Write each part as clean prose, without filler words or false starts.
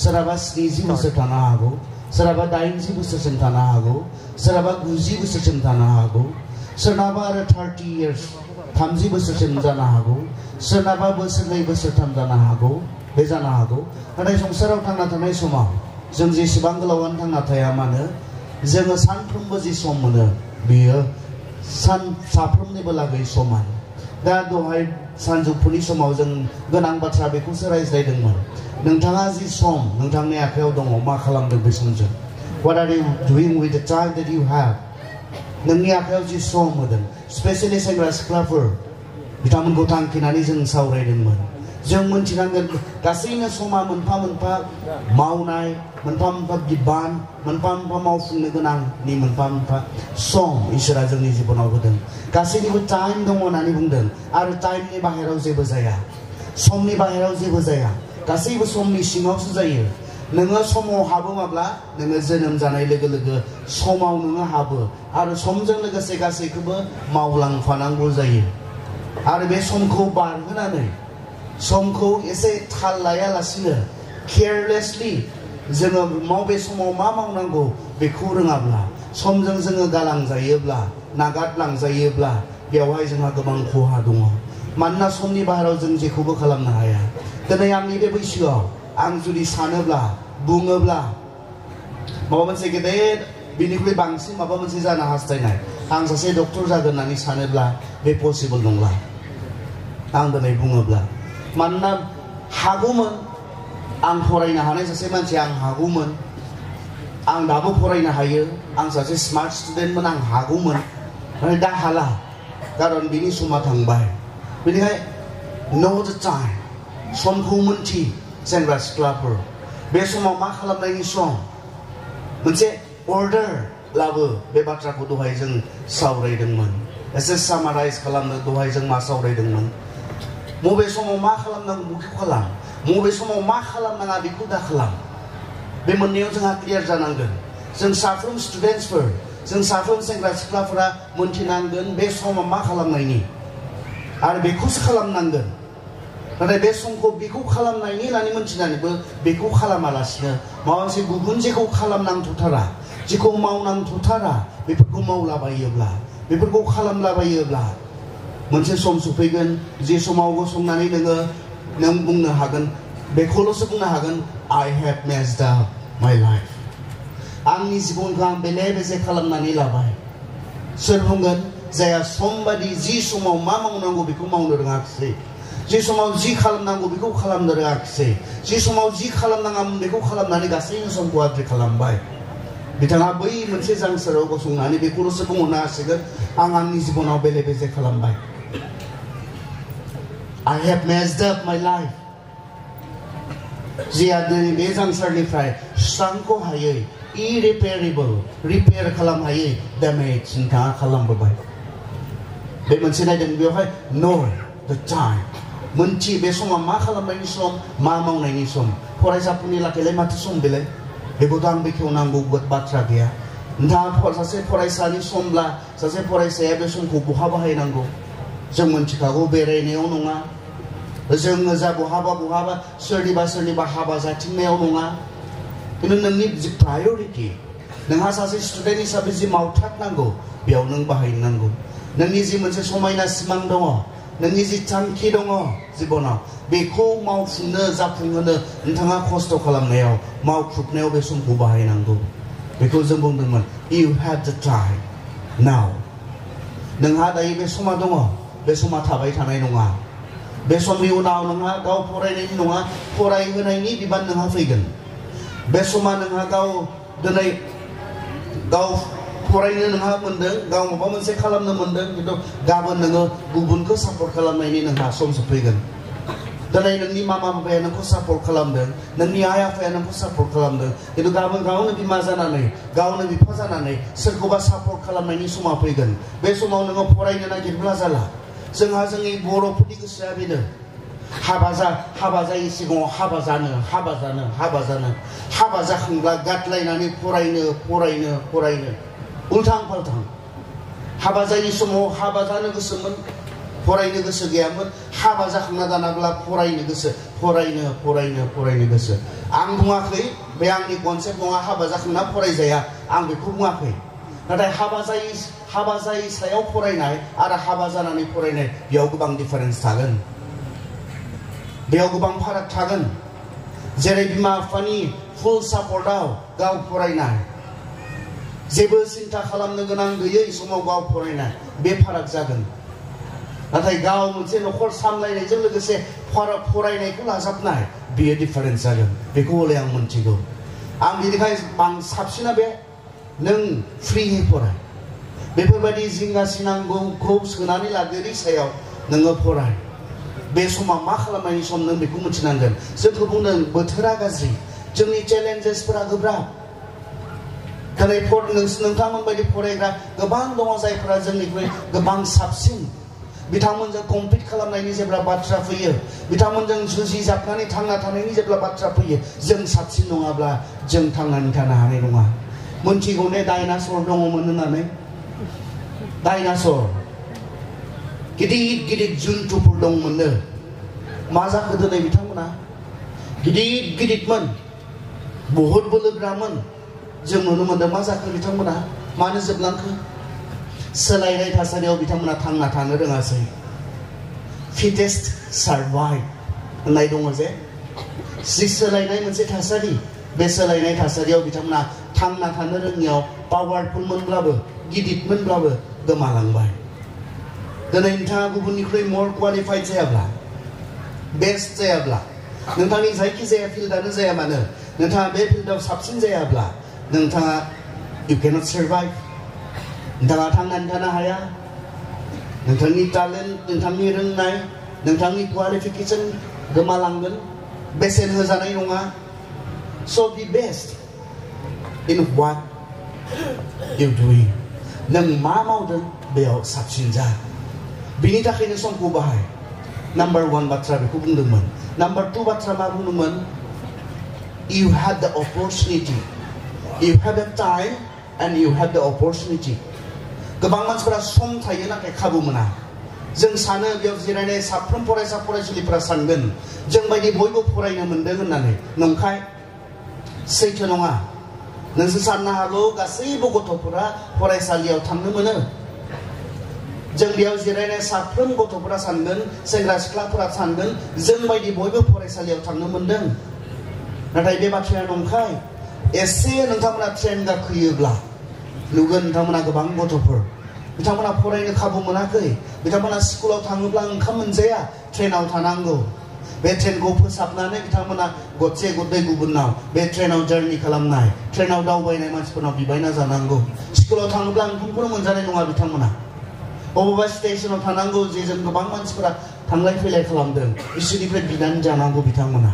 सोरहाबा 70 बोसोर थानो हागौ, सोरहाबा 80 बोसोरसिम थानो हागौ, सोरहाबा 90 बोसोरसिम थानो हागौ, सोरनाबा आरो 30 years 30 बोसोरसिम जानो हागौ, सोरनाबा बोसोरनै बोसोरथाम जानो हागौ, बे जानो हागौ। नाथाय संसाराव थांना थानाय समाव जों जेसेबां गोलावानो थांना थाया मानो जोङो सानफ्रोमबो जि सम मोनो बेयो साफ्रोमनिबो लागै समान। दा दहाय सानजौफुनि समाव जों गोनां बाथ्रा बेखौसो रायज्लायदोंमोन। नोंथाङा जि सम नोंथांनि आखायाव दङ मा खालामदों बे समजों? What are you doing with the time that you have? नोंनि आखायाव जि सम होदों, स्पेसियली सेंग्रा सिख्लाफोर बिथांमोनखौ थांखिनानै जों सावरायदोंमोन। जों मोनथिनांगोन गासैनो समा मोनफा मोनफा मावनाय, मोनफा मोनफा बिबान, मोनफा मोनफा मावफुंनो गोनांनि मोनफा मोनफा सम इसोरा जोंनि जिबनाव होदों। गासैनिबो टाइम दङ होननानै बुंदों आरो टाइमनि बाहेराव जेबो जाया, समनि बाहेराव जेबो जाया, गासैबो समनि सिङावसो जायो। नोङो समाव हाबोमाब्ला नोङो जोनोम जानाय लोगो लोगो समाव नोङो हाबो आरो समजों लोगोसे गासैखौबो मावलांफानांगौ जायो। आरो बे समखौ बारहोनानै समखौ एसे थाल लायालासिनो केयारलेसलि जोङो बबे समाव मा मावनांगौ बेखौ रोङाब्ला, समजों जोङो गालांजायोब्ला, नागारलांजायोब्ला बेवहाय जोंहा गोबां खहा दङ। मानोना समनि बाहेराव जों जेखौबो खालामनो हाया। दिनै आंनि बे बैसोआव आं जुदि सानोब्ला बुङोब्ला माबा मोनसे गेदेर बिनिख्रुइ बांसिन माबा मोनसे जानो हास्थायनाय, आं सासे डक्टर जागोन होननानै सानोब्ला बे पसिबल नंला। आं दिनै बुङोब्ला मानोना हागौमोन, आं फरायनो हानाय सासे मानसि, आं हागौमोन, आं दाबो फरायनो हायो, आं सासे स्मार्ट स्टुडेन्टमोन, आं हागौमोन, नाथाय दा हाला, खारन बिनि समा थांबाय। बेनिखाय know the time, समखौ मोनथि सेंग्रा सिख्लाफोर, बे समाव मा खालामनायनि सम, मोनसे अर्डार लाबो। बे बाथ्राखौ दहाय जों सावरायदोंमोन। एसे सामाराइज खालामनो दहाय जों मा सावरायदोंमोन? बबे समाव मा खालामनांगौ बेखौ खालाम, बबे समाव मा खालामनाङा बेखौ दा खालाम। बे मोननैयाव जोंहा क्लियार जानांगोन। जों साफ्रोम स्टुडेन्टसफोर, जों साफ्रोम सेंग्रा सिख्लाफोरा मोनथिनांगोन बे समा मा खालामनायनि आरो बेखौसो खालामनांगोन। नाथाय बे समखौ बेखौ खालामनायनि होननानै मोनथिनानैबो बेखौ खालामालासिनो माबा मोनसे गुबुन जेखौ खालामनांथ'थारा, जेखौ मावनांथ'थारा बेफोरखौ मावलाबायोब्ला, बेफोरखौ खालामलाबायोब्ला मोनसे सम सफैगोन जे समाव गसंनानै नों बुंनो हागोन, बेखौल'सो बुंनो हागोन, I have messed up my life. आंनि जिबनखौ आं बेले बेजे खालामनानै लाबाय। सोर बुंगोन? जाया समबादि जि समाव मा मावनांगौ बेखौ मावनो रोङाखिसै, जि समाव जि खालामनांगौ बेखौ खालामनो रोङाखिसै, जि समाव जि खालामनाङामोन बेखौ खालामनानै गासैनो समखौ आद्रि खालामबाय। बिथाङा बै मोनसे जांसाराव गसंनानै बेखौल'सो बुंहरनो हासिगोन, आं आंनि जिबनाव बेले बेजे खालामबाय। I have messed up my life. जिया दिनै बे जांसारनिफ्राय सुस्रांखौ हायै, irreparable, रिपेयार खालाम हायै damage नोंथाङा खालामबोबाय। बे मोनसे नायदों बेवहाय know the time, मोनथि बे समा मा खालामनायनि सम, मा मावनायनि सम। फरायसाफोरनि लाखैलाय माथो सम बेलाय, बेखौथ' आं बेखेवनांगौ बाथ्रा गैया। नोंथाङा सासे फरायसानि समब्ला सासे फरायसाया बे समखौ बहा बाहायनांगौ जों मोनथिखागौ, बेरायनायाव नङा, जोङो जा बहाबा सोरनिबा हाबा जाथिंनायाव नङा। खिन्थु नोंनि जि प्रायरिटि, नोंहा सासे स्टुडेन्ट हिसाबै जि मावथारनांगौ बेयाव नों बाहायनांगौ। नोंनि जि मोनसे समायना सिमां दङ, नोंनि जि थांखि दङ जिबनाव, बेखौ मावफुंनो जाफुंहोनो नोंथाङा खस्थ' खालामनायाव, मावख्रुबनायाव बे समखौ बाहायनांगौ। बेखौ जों बुंदोंमोन, you have the time now. नोंहा दायो बे समा दङ, बे समा थाबाय थानाय नङा। बे समनि उनाव नोंहा गाव फरायनायनि नङा, फरायहोनायनि बिबान नोंहा फैगोन। बे समा नोंहा दिनै गाव फरायनो नोंहा मोनदों, गाव माबा मोनसे खालामनो मोनदों, खिन्थु गाबोन नोङो गुबुनखौ सापर्ट खालामनायनि नोंहा सम सफैगोन। दिनै नोंनि मामा बाबाया नोंखौ सापर्ट खालामदों, नोंनि आइ आफाया नोंखौ सापर्ट खालामदों, खिन्थु गाबोन गावनो बिमा जानानै, गावनो बिफा जानानै सोरखौबा सापर्ट खालामनायनि समा फैगोन। बे समाव नोङो फरायनो नागिरब्ला जाला। जोंहा जोंनि बर'फोरनि गोसोआ बेनो, हाबा जायै सिगाङाव हाबा जानो, हाबा जाखांब्ला गादलायनानै फरायनो उल्थां फाल्थां। हाबा जायै समाव हाबा जानो गोसोमोन, फरायनो गोसो गैयामोन हाबा जाखांना दानाब्ला फरायनो गोसो फरायनो गोसो आं बुङाखै बे आंनि कनसेप्ट नङा हाबा जाखांना फरायजाया आं बेखौ बुङाखै नाथाय हाबा जायै सायाव फरायनाय आरो हाबा जानानै फरायनाय बेयाव गोबां डिफारेन्स थागोन बेयाव गोबां फाराग थागोन जेरै बिमा बिफानि फुल सापर्टआव गाव फरायनाय जेबो सिन्था खालामनो गोनां गैयै समाव गाव फरायनाय बे फाराग जागोन नाथाय गाव मोनसे नखर सामलायनायजों लोगोसे फरायनायखौ लाजाबनाय बेयो डिफारेन्स जागोन बेखौ हले आं मोनथिगौ आं बेनिखायनो साबसिना बे नों फ्रियै फराय बेफोरबायदि जिंगासिनांगौखौ सोनानै लादेरनि सायाव नोङो फराय बे समा मा खालामनायनि सम नों बेखौ मिथिनांगोन जोंखौ बुंदों बोथोरा गाज्रि जोंनि चेलेन्जेसफोरा गोब्राब दिनै नोंथांमोन बायदि फरायग्रा गोबां दङ जायफोरा जोंनिख्रुइ गोबां साबसिन बिथांमोनजों कम्पिट खालामनायनि जेब्ला बाथ्रा फैयो बिथांमोनजों जुजिजाबनानै थांना थानायनि जेब्ला बाथ्रा फैयो जों साबसिन नङाब्ला जों थांनानै थानो हानाय नङा मोनथिगौ ने डायनासर दङमोन होननानै डायनासर गिदिर जुन्थुफोर दंमोननो मा जाखो दिनै बिथांमोना गिदिरमोन बहुद बोलोग्रामोन जों नुनो मोनदों मा जाखो बिथांमोना मानो जोबलांखो सोलायनाय थासारियाव बिथांमोना थांना थानो रोङासै फिटेस्ट सार्भाइभ होननाय दङ जे सोलायनाय मोनसे थासारि बे सोलायनाय थासारियाव बिथांमोना थांना थानो रोङियाव पावारफुलमोनब्लाबो गिदिरमोनब्लाबो गोमालांबाय दिनै नोंथाङा गुबुननिख्रुइ मर क्वालिफाइड जायाब्ला बेस्ट जायाब्ला नोंथांनि जायखिजाया फिल्डआनो जाया मानो नोंथाङा बे फिल्डआव साबसिन जायाब्ला नोंथाङा you cannot survive नोंथाङा थांनानै थानो हाया नोंथांनि टेलेन्ट नोंथांनि रोंनाय नोंथांनि क्वालिफिकेसन गोमालांगोन बेसेन होजानाय नङा so be best in what you doing नों मा मावदों बेयाव साबसिन जा बिनि थाखायनो समखौ बाहाय नाम्बार 1 बाथ्रा बेखौ बुंदोंमोन नाम्बार 2 बाथ्रा मा बुंदोंमोन you have the opportunity you have the time and you have the opportunity गोबां मानसिफोरा सम थायो नाथाय खाबु मोना जों सानो बेयाव जिरायनाय साफ्रोम फरायसा फरायसुलिफोरा सानगोन जों बायदि बयबो फरायनो मोनदों होननानै नंखाय सैथो नङा नोंसोर साननो हागौ गासैबो गथ'फोरा फरायसालियाव थांनो मोनो जों बेयाव जिरायनाय साफ्रोम गथ'फोरा सानगोन सेंग्रा सिख्लाफोरा सानगोन जों बायदि बयबो फरायसालियाव थांनो मोनदों नाथाय बे बाथ्राया नंखाय एसे नोंथांमोना ट्रेन गाखोयोब्ला नुगोन नोंथांमोना गोबां गथ'फोर बिथांमोना फरायनो खाबु मोनाखै बिथांमोना स्कुलाव थाङोब्ला ओंखाम मोनजाया ट्रेनाव थानांगौ बे ट्रेनखौ फोसाबनानै बिथांमोना गदसे गदनै गुबुननाव बे ट्रेनाव जार्नि खालामनाय ट्रेनाव दावबायनाय मानसिफोरनाव बिबायना जानांगौ स्कुलाव थाङोब्ला ओंखामखौनो मोनजानाय नङा बिथांमोना बबेबा स्टेशनाव थानांगौ जे जों गोबां मानसिफोरा थांलाय फैलाय खालामदों बिसोरनिफ्राय बिनानै जानांगौ बिथांमोना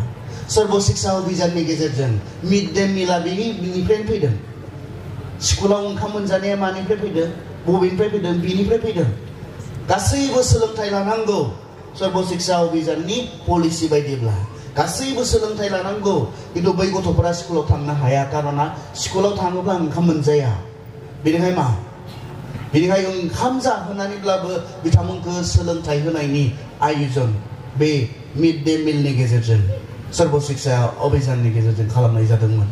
सर्व शिक्षा अभियाननि गेजेरजों मिड डे मिला बिनिफ्रायनो फैदों स्कुलाव ओंखाम मोनजानाया मानिफ्राय फैदों बबेनिफ्राय फैदों बिनिफ्राय फैदों गासैबो सोलोंथाइ लानांगौ सर्व शिक्षा अभियाननि पलिसि बायदिब्ला गासैबो सोलोंथाइ लानांगौ खिन्थु बै गथ'फोरा स्कुलाव थांनो हाया कारना स्कुलाव थाङोब्ला ओंखाम मोनजाया बेनिखायनो ओंखाम जाहोनानैब्लाबो बिथांमोनखौ सोलोंथाइ होनायनि आयोजन बे मिड डे मिलनि गेजेरजों सर्व शिक्षा अभियाननि गेजेरजों खालामनाय जादोंमोन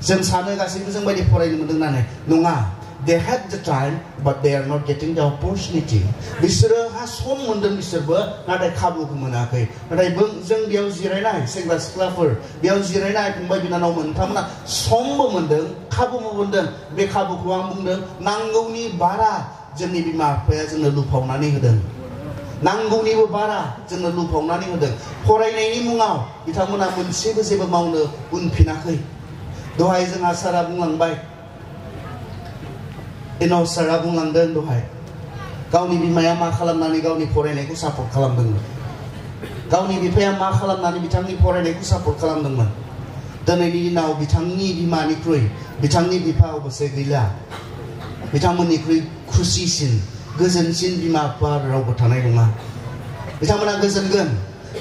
जों सानो गासैबो जों बायदि फरायनो मोनदों होननानै नङा they had the time but they are not getting the opportunity बिसोरो सम मोनदों बिसोरबो नाथाय खाबुखौ मोनाखै नाथाय जों बेयाव जिरायनाय सेंग्रा सिख्लाफोर बेयाव जिरायनाय फंबाय बिनानावमोन नोंथांमोना समबो मोनदों खाबुबो मोनदों बे खाबुखौ आं बुंदों नांगौनि बारा जोंनि बिमा बिफाया जोंनो लुफावनानै होदों नांगौनिबो बारा जोंनो लुफावनानै होदों फरायनायनि मुङाव बिथांमोना मोनसेबो जेबो मावनो उनफिनाखै दहाय जोंहा सारा बुंलांबाय इनाव सारा बुंलांदों दहाय गावनि बिमाया मा खालामनानै गावनि फरायनायखौ सापर्ट खालामदोंमोन गावनि बिफाया मा खालामनानै बिथांनि फरायनायखौ सापर्ट खालामदोंमोन दिनैनि दिनाव बिथांनि बिमानिख्रुइ बिथांनि बिफा अबसे गैला बिथांमोननिख्रुइ खुसिसिन गोजोनसिन बिमा बिफा रावबो थानाय नङा बिथांमोना गोजोनगोन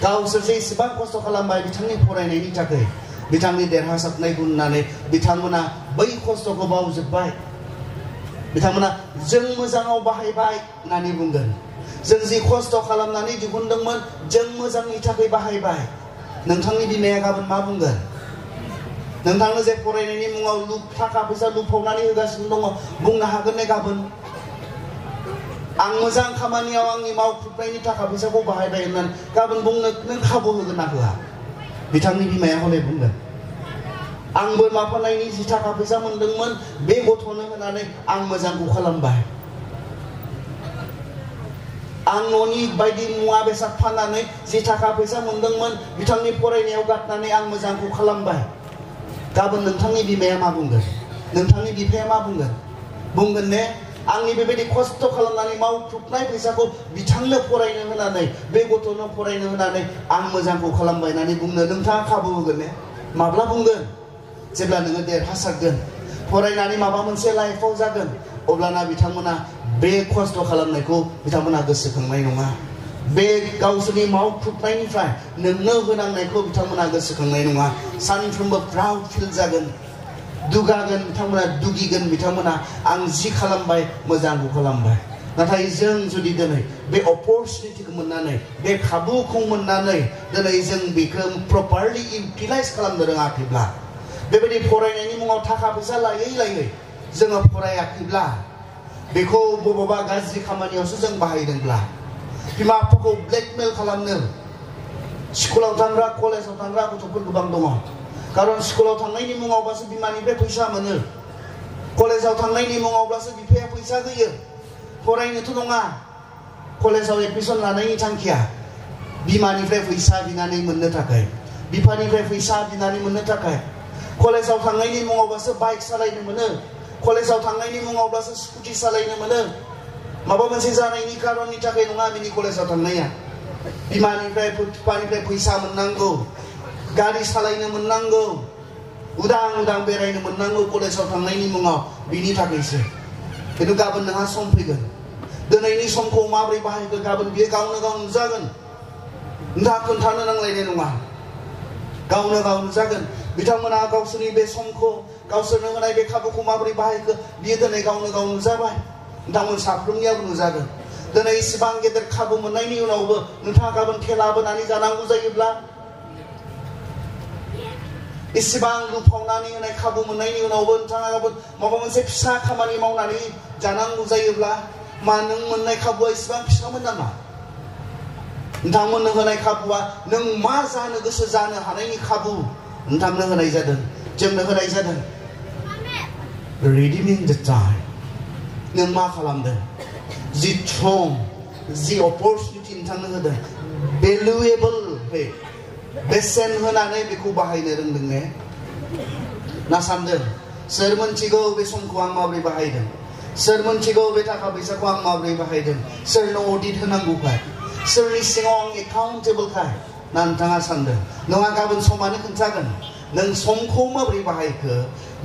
गावसोर जे एसेबां खस्थ' खालामबाय बिथांनि फरायनायनि थाखाय बिथांनि देरहासारनायखौ नुनानै बिथांमोना बै खस्थ'खौ बावजोब्बाय बिथांमोना जों मोजाङाव बाहायबाय होननानै बुंगोन जों जि खस्थ' खालामनानै दिहुनदोंमोन जों मोजांनि थाखाय बाहायबाय। नोंथांनि बिमाया गाबोन मा बुंगोन? नोंथांनो जे फरायनायनि मुङाव थाखा फैसा लुफावनानै होगासिनो दङ, बुंनो हागोन ने गाबोन आं मोजां खामानियाव आंनि मावख्रुबनायनि थाखा फैसाखौ बाहायबाय होननानै गाबोन बुंनो नों खाबु होगोन ना होआ? बिथांनि बिमाया हले बुंगोन आं बोरमा फाननायनि जि थाखा फैसा मोनदोंमोन बे गथ'नो होनानै आं मोजांखौ खालामबाय। आं न'नि बायदि मुवा बेसाद फाननानै जि थाखा फैसा मोनदोंमोन बिथांनि फरायनायाव गारनानै आं मोजांखौ खालामबाय। गाबोन नोंथांनि बिमाया मा बुंगोन? नोंथांनि बिफाया मा बुंगोन? बुंगोन ने आंनि बेबायदि खस्थ' खालामनानै मावख्रुबनाय फैसाखौ बिथांनो फरायनो होनानै बे गथ'नो फरायनो होनानै आं मोजांखौ खालामबाय होननानै बुंनो नोंथाङा खाबु होगोन ने? माब्ला बुंगोन? जेब्ला नोङो देरहासारगोन, फरायनानै माबा मोनसे लाइफआव जागोन, अब्लाना बिथांमोना बे खस्थ' खालामनायखौ बिथांमोना गोसोखांनाय नङा। बे गावसोरनि मावख्रुबनायनिफ्राय नोंनो होनांनायखौ बिथांमोना गोसोखांनाय नङा। सानफ्रोमबो प्राउड फिल जागोन, दुगागोन, बिथांमोना दुगिगोन, बिथांमोना आं जि खालामबाय मोजांखौ खालामबाय। नाथाय जों जुदि दिनै बे अपरचुनिटिखौ मोननानै, बे खाबुखौ मोननानै दिनै जों बेखौ प्रपारलि इउटिलाइज खालामनो रोङाखैब्ला, बेबायदि फरायनायनि मुङाव थाखा फैसा लायै लायै जोङो फरायाखैब्ला, बेखौ बबेबा गाज्रि खामानियावसो जों बाहायदोंब्ला, बिमा बिफाखौ ब्लेकमेल खालामनो, स्कुलाव थांग्रा कलेजाव थांग्रा गथ'फोर गोबां दङ। खारन स्कुलाव थांनायनि मुङावबासो बिमानिफ्राय फैसा मोनो, कलेजाव थांनायनि मुङावब्लासो बिफाया फैसा होयो। फरायनोथ' नङा, कलेजाव एडमिसन लानायनि थांखिया बिमानिफ्राय फैसा बिनानै मोननो थाखाय, बिफानिफ्राय फैसा बिनानै मोननो थाखाय। कलेजाव थांनायनि मुङावबासो बाइक सालायनो मोनो, कलेजाव थांनायनि मुङावब्लासो स्कुटि सालायनो मोनो। माबा मोनसे जानायनि खारननि थाखाय नङा बिनि कलेजाव थांनाया। बिमानिफ्राय बिफानिफ्राय फैसा मोननांगौ, गारि सालायनो मोननांगौ, उदां उदां बेरायनो मोननांगौ कलेजाव थांनायनि मुङाव, बिनि थाखायसो। खिन्थु गाबोन नोंहा सम फैगोन, दिनैनि समखौ माबोरै बाहायखो गाबोन बियो गावनो गाव नुजागोन। नोंथाङा खोन्थानो नांलायनाय नङा, गावनो गाव नुजागोन। बिथांमोना गावसोरनि बे समखौ, गावसोरनो होनाय बे खाबुखौ माबोरै बाहायखो बियो दिनै गावनो गाव नुजाबाय। नोंथांमोन साफ्रोमनियाबो नुजागोन। दिनै इसिबां गेदेर खाबु मोननायनि उनावबो नोंथाङा गाबोन थेला बोनानै जानांगौ जायोब्ला, इसिबां लुफावनानै होनाय खाबु मोननायनि उनावबो नोंथाङा गाबोन माबा मोनसे फिसा खामानि मावनानै जानांगौ जायोब्ला, मा नों मोननाय खाबुआ इसिबां फिसामोन नामा? नोंथांमोननो होनाय खाबुआ नों मा जानो गोसो जानो हानायनि खाबु नोंथांनो होनाय जादों, जोंनो होनाय जादों। रिडिमिं द टाइम। नों मा खालामदों? जि सम, जि अपरचुनिटि नोंथांनो होदों, भेलुएबल बेसेन होनानै बेखौ बाहायनो रोंदों ने? ना सानदों सोर मोनथिगौ बे समखौ आं माबोरै बाहायदों, सोर मोनथिगौ बे थाखा फैसाखौ आं माबोरै बाहायदों, सोरनो अडिट होनांगौखाय, सोरनि सिङाव आं एकाउन्टेबलखाय? ना नोंथाङा सानदों नङा गाबोन समानो खोन्थागोन नों समखौ माबोरै बाहायखो,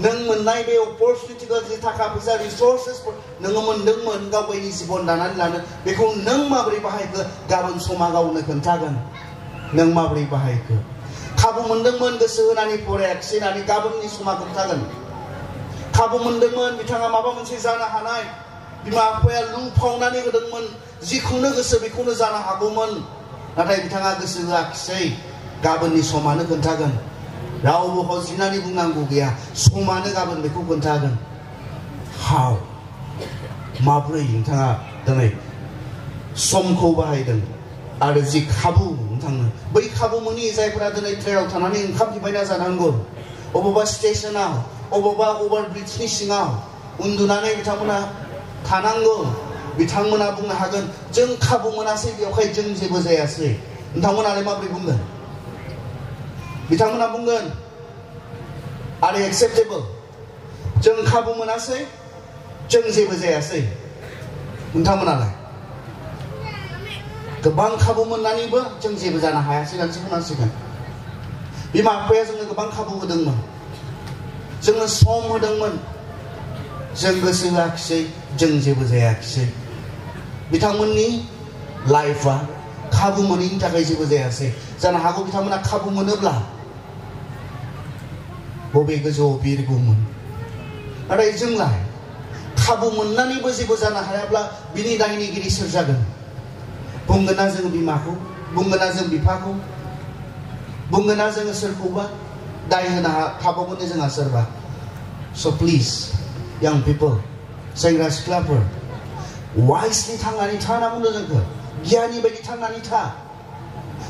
नों मोननाय बे अपरचुनिटिखौ, जि थाखा फैसा रिसोर्सेस नोङो मोनदोंमोन गाव गावनि जिबन दानानै लानो, बेखौ नों माबोरै बाहायखो गाबोन समा गावनो खोन्थागोन। नों माबोरै बाहायखो? खाबु मोनदोंमोन गोसो होनानै फरायाखिसै होननानै गाबोननि समा खोन्थागोन। खाबु मोनदोंमोन बिथाङा माबा मोनसे जानो हानाय, बिमा बिफाया लुफावनानै होदोंमोन, जिखौनो गोसो बेखौनो जानो हागौमोन, नाथाय बिथाङा गोसो होआखिसै, गाबोननि समानो खोन्थागोन। रावबो हजिनानै बुंनांगौ गैया, समानो गाबोन बेखौ खोन्थागोन। हाउ, माब्रै नोंथाङा दिनै समखौ बाहायदों आरो जि खाबु नोंथांनो, बै खाबु मोनि जायफोरा दिनै ट्रेनाव थानानै ओंखाम बिबायना जानांगौ, अबावबा स्टेशनाव, अबावबा अभारब्रिजनि सिङाव उन्दुनानै बिथांमोना थानांगौ, बिथांमोना बुंनो हागोन जों खाबु मोनासै बेवहाय जों जेबो जायासै। नोंथांमोनालाय माबोरै बुंगोन? बिथांमोना बुंगोन आरो एक्सेप्टेबल, जों खाबु मोनासै, जों जेबो जायासै। नोंथांमोनालाय? गोबां खाबु मोननानैबो जों जेबो जानो हायासै होननानैसो बुंनांसिगोन। बिमा बिफाया जोंनो गोबां खाबु होदोंमोन, जोंनो सम होदोंमोन, जों गोसो होआखिसै, जों जेबो जायाखिसै। बिथांमोननि लाइफआ खाबु मोनैनि थाखाय जेबो जायासै। जानो हागौ बिथांमोना खाबु मोनोब्ला बबे गोजौआव बिरगौमोन। नाथाय जोंलाय खाबु मोननानैबो जेबो जानो हायाब्ला बिनि दायनिगिरि सोर जागोन? बुंगोन ना जों बिमाखौ, बुंगोन ना जों बिफाखौ, बुंगोन ना जों सोरखौबा दाय होनो हाबावगोन जोंहा सोरबा. So please, young people, सेंग्रा सिख्लाफोर, wisely थांनानै था होनना बुंदों जोंखौ. गियानि बायदि थांनानै था.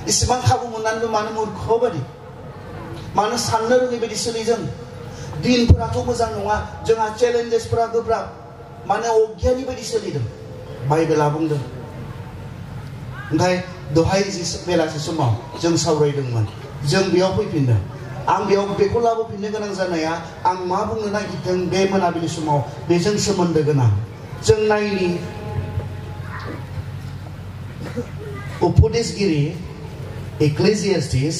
इसेबां खाबु मोननानैबो मानो मूर्ख बायदि, मानो साननो रोङै बायदि सोलिदों. दिनफोराथ' मोजां नङा, जोंहा चेलेन्जेसफोरा गोब्राब, मानो अगियानि बायदि सोलिदों. बाइबेला बुंदों. ओमफ्राय दहाय बेलासि समाव जों सावरायदोंमोन, जों बेयाव फैफिनदों. आं बेयाव बेखौ लाबोफिननो गोनां जानाया आं मा बुंनो नागिरदों बे मोनाबिलि समाव बेजों सोमोन्दो गोनां. जों नायनि उपदेशगिरि एक्लेसियास्टिस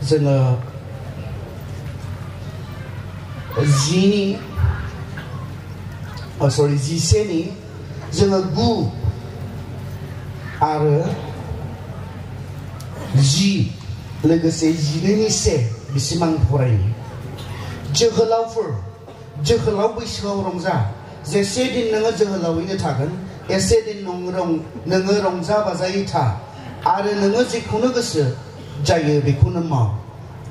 जोङो 11नि जोङो 9 आरो 10 लोगोसे 12नि 1 बिसिम आं फरायनि. जोहोलाव बैसोआव रंजा. जेसे दिन नोङो जोहोलावैनो थागोन एसे दिन नोङो रंजा बाजायै था आरो नोङो जेखौनो गोसो जायो बेखौनो माव.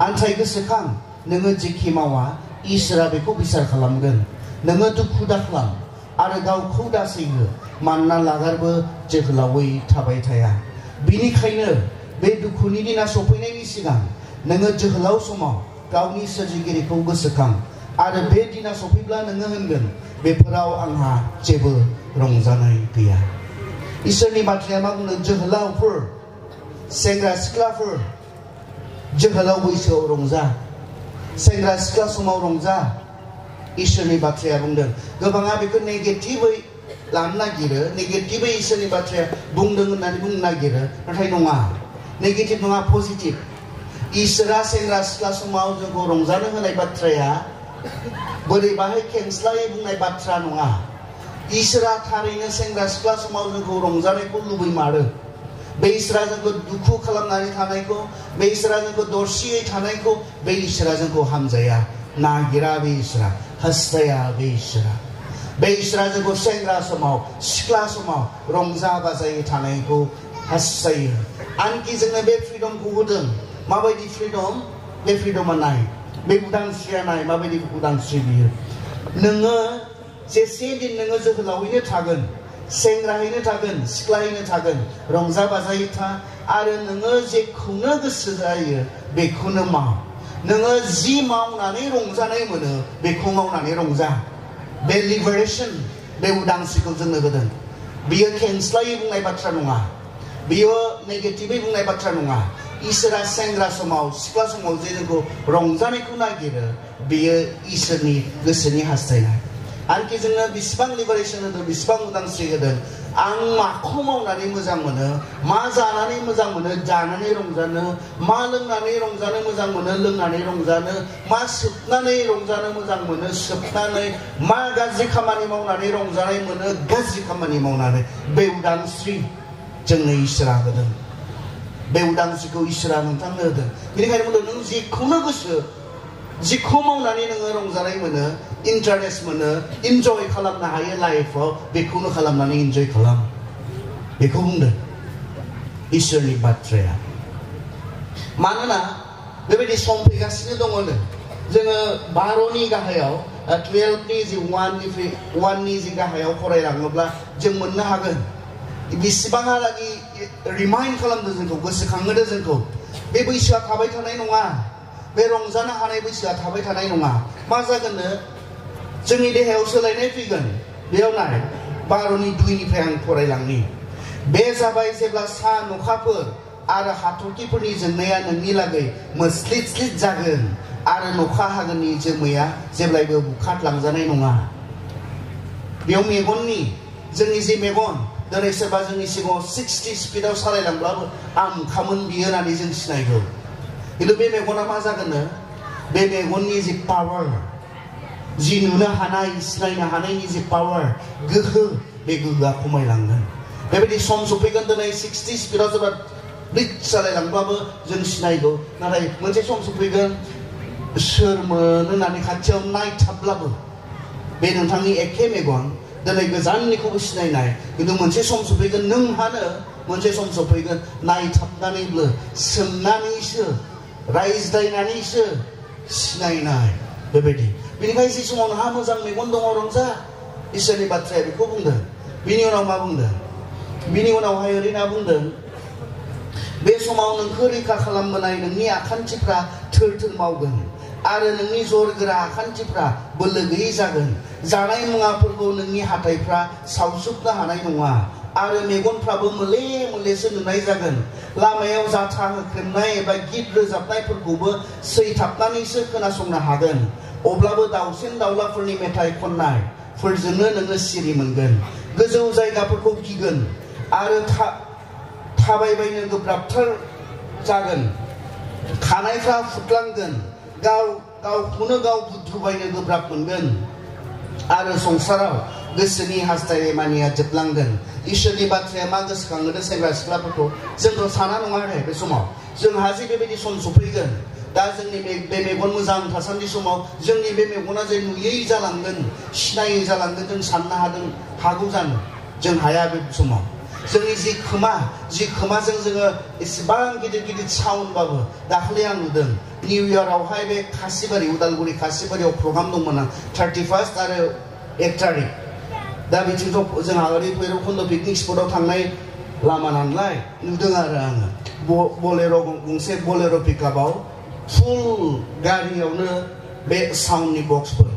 आन्थाय गोसोखां, नोङो जेखि मावा इसोरा बेखौ बिसार खालामगोन. नोङो दुखु दाखालाम आरो गावखौ दासैहो, मानोना लागारबो जोहोलावै थाबाय थाया. बिनिखायनो बे दुखुनि दिना सफैनायनि सिगां नोङो जोहोलाव समाव गावनि सोरजिगिरिखौ गोसोखां आरो बे दिना सफैब्ला नोङो होनगोन, बेफोराव आंहा जेबो रंजानाय गैया. इसोरनि बाथ्राया मा बुंदों? जोहोलावफोर, सेंग्रा सिख्लाफोर, जोहोलाव बैसोआव रंजा, सेंग्रा सिख्ला समाव रंजा. इसोरनि बाथ्राया बुंदों. गोबाङा बेखौ नेगेटिभै लानो नागिरो, नेगेटिभै इसोरनि बाथ्राया बुंदों होननानै बुंनो नागिरो, नाथाय नङा. नेगेटिभ नङा, पजिटिभ. इसोरा सेंग्रा सिख्ला समाव जोंखौ रंजानो होनाय बाथ्राया बोरैबाहाय खेंस्लायै बुंनाय बाथ्रा नङा. इसोरा थारैनो सेंग्रा सिख्ला समाव जोंखौ रंजानायखौ लुबैमारो. बे इसोरा जोंखौ दुखु खालामनानै थानायखौ, बे इसोरा जोंखौ दरसियै थानायखौ, बे इसोरा जोंखौ हामजाया नागिरा. बे इसोरा हास्थाया. बे इसोरा जोंखौ सेंग्रा समाव, सिख्ला समाव रंजा बाजायै थानायखौ हास्थायो. आनखि जोंनो बे फ्रिडमखौ होदों. माबायदि फ्रिडम? बे फ्रिडमा नाय, बे उदांस्रिया नाय, माबायदि उदांस्रि बियो. नोङो जेसे दिन नोङो जोहोलावैनो थागोन, सेंग्रायैनो थागोन, सिख्लायैनो थागोन, रंजा बाजायै था आरो नोङो जेखौनो गोसो जायो बेखौनो माव. नोङो जि मावनानै रंजानाय मोनो बेखौ मावनानै रंजा. बे लिबारेसन, बे उदांस्रिखौ जोंनो होदों. बियो खेंस्लायै बुंनाय बाथ्रा नङा, बियो नेगेटिभै बुंनाय बाथ्रा नङा. इसोरा सेंग्रा समाव, सिख्ला समाव जे जोंखौ रंजानायखौ नागिरो, बियो इसोरनि गोसोनि हास्थायनाय. आनखि जोंनो बिसिबां लिबारेसन होदों, बिसिबां उदांस्रि होदों. आं माखौ मावनानै मोजां मोनो, मा जानानै मोजां मोनो, जानानै रंजानो, मा लोंनानै रंजानो मोजां मोनो, लोंनानै रंजानो, मा सोबनानै रंजानो मोजां मोनो, सोबनानै, मा गाज्रि खामानि मावनानै रंजानाय मोनो, गाज्रि खामानि मावनानै. बे उदांस्रि जोंनो इसोरा होदों. बे उदांस्रिखौ इसोरा नोंथांनो होदों. बेनिखायनो बुंदों, नों जेखौनो गोसो, जिखौ मावनानै नोङो रंजानाय मोनो, इन्टारेस्ट मोनो, इन्जय खालामनो हायो लाइफआव, बेखौनो खालामनानै इन्जय खालाम. बेखौ बुंदों इसोरनि बाथ्राया. मानोना बेबायदि सम फैगासिनो दङनो. जोङो 12नि गाहायाव, 12नि जि 1नि जि गाहायाव फरायलाङोब्ला जों मोननो हागोन. बेसेबांहालागि रिमाइन्ड खालामदों जोंखौ, गोसोखांहोदों जोंखौ. बे बैसोआ थाबाय थानाय नङा, बे रंजानो हानाय बैसोआ थाबाय थानाय नङा. मा जागोननो? जोंनि देहायाव सोलायनाय फैगोन. बेयाव नाय, 12नि 2निफ्राय आं फरायलांनि. बे जाबाय जेब्ला सान अखाफोर आरो हाथरखिफोरनि जोंनाया नोंनि लागै मोस्लिद स्लिद जागोन आरो अखा हागोननि जोमैया जेब्लायबो बुखारलांजानाय नङा. बेयाव मेगननि, जोंनि जे मेगन, दिनै सोरबा जोंनि सिगाङाव 60 स्पिडआव सालायलांब्लाबो आमखामोन बियो होननानै जों सिनायगौ. खिन्थु बे मेगना मा जागोननो? बे मेगननि जि पावार, जि नुनो हानाय, सिनायनो हानायनि जि पावार, गोहो, बे गोहोआ खमायलांगोन. बेबायदि सम सफैगोन. दिनै 60 स्पिडआव सोरबा ब्लिक सालायलांब्लाबो जों सिनायगौ. नाथाय मोनसे सम सफैगोन, सोरमोन होननानै खाथियाव नायथाबब्लाबो बे नोंथांनि एखे मेगन दिनै गोजाननिखौबो सिनायनाय खिन्थु मोनसे सम सफैगोन नोंहानो मोनसे सम सफैगोन नायथाबनानैबो सोंनानैसो रायज्लायनानैसो सिनायनाय बेबायदि बेनिखायनो जि समाव नोंहा मोजां मेगन दङ रंजा इसोरनि बाथ्राया बेखौ बुंदों बिनि उनाव मा बुंदों बिनि उनावहाय ओरैना बुंदों बे समाव नोंखौ रैखा खालामबोनाय नोंनि आखान्थिफ्रा थोर थोर मावगोन आरो नोंनि जर गोरा आखान्थिफ्रा बोलो गैयै जागोन जानाय मुवाफोरखौ नोंनि हाथाइफ्रा सावसुबनो हानाय नङा आरो मेगनफ्राबो मोले मोलेसो नुनाय जागोन लामायाव जाथा होख्रेमनाय एबा गित रोजाबनायफोरखौबो सैथाबनानैसो खोनासंनो हागोन अब्लाबो दाउसेन दाउलाफोरनि मेथाइ खननायफोरजोंनो नोङो सिरि मोनगोन गोजौ जायगाफोरखौ गिगोन आरो थाबायबायनो गोब्राबथार जागोन खानायफ्रा फुटलांगोन गावखौनो गाव बुद्रुबायनो गोब्राब मोनगोन आरो संसाराव गोसोनि हास्थायनाय मानिया जोबलांगोन इसोरनि बाथ्राया मा गोसोखांहोदों सेंग्रा सिख्लाफोरखौ जोंथ' साना नङा आरो बे समाव जोंहा जे बेबायदि सम सफैगोन दा जोंनि बे मेगन मोजां थासान्दि समाव जोंनि बे मेगना जे नुयै जालांगोन सिनायै जालांगोन जों साननो हागौ जानो जों हाया बे समाव जोंनि जि खोमाजों जोङो एसेबां गिदिर गिदिर साउन्डबाबो दाखालि आं नुदों निउ इयारावहाय बे खासिबारि उदालगुरि खासिबारियाव प्रग्राम दंमोन आं 31 आरो 1 तारिख दा बिथिंथ' जोंहा ओरै भैरबकुन्द पिकनिक स्पटआव थांनाय लामा नालाय नुदों आरो आङो बलेर' गंसे बलेर' पिकआपआव फुल गारियावनो बे साउन्डनि बक्सफोर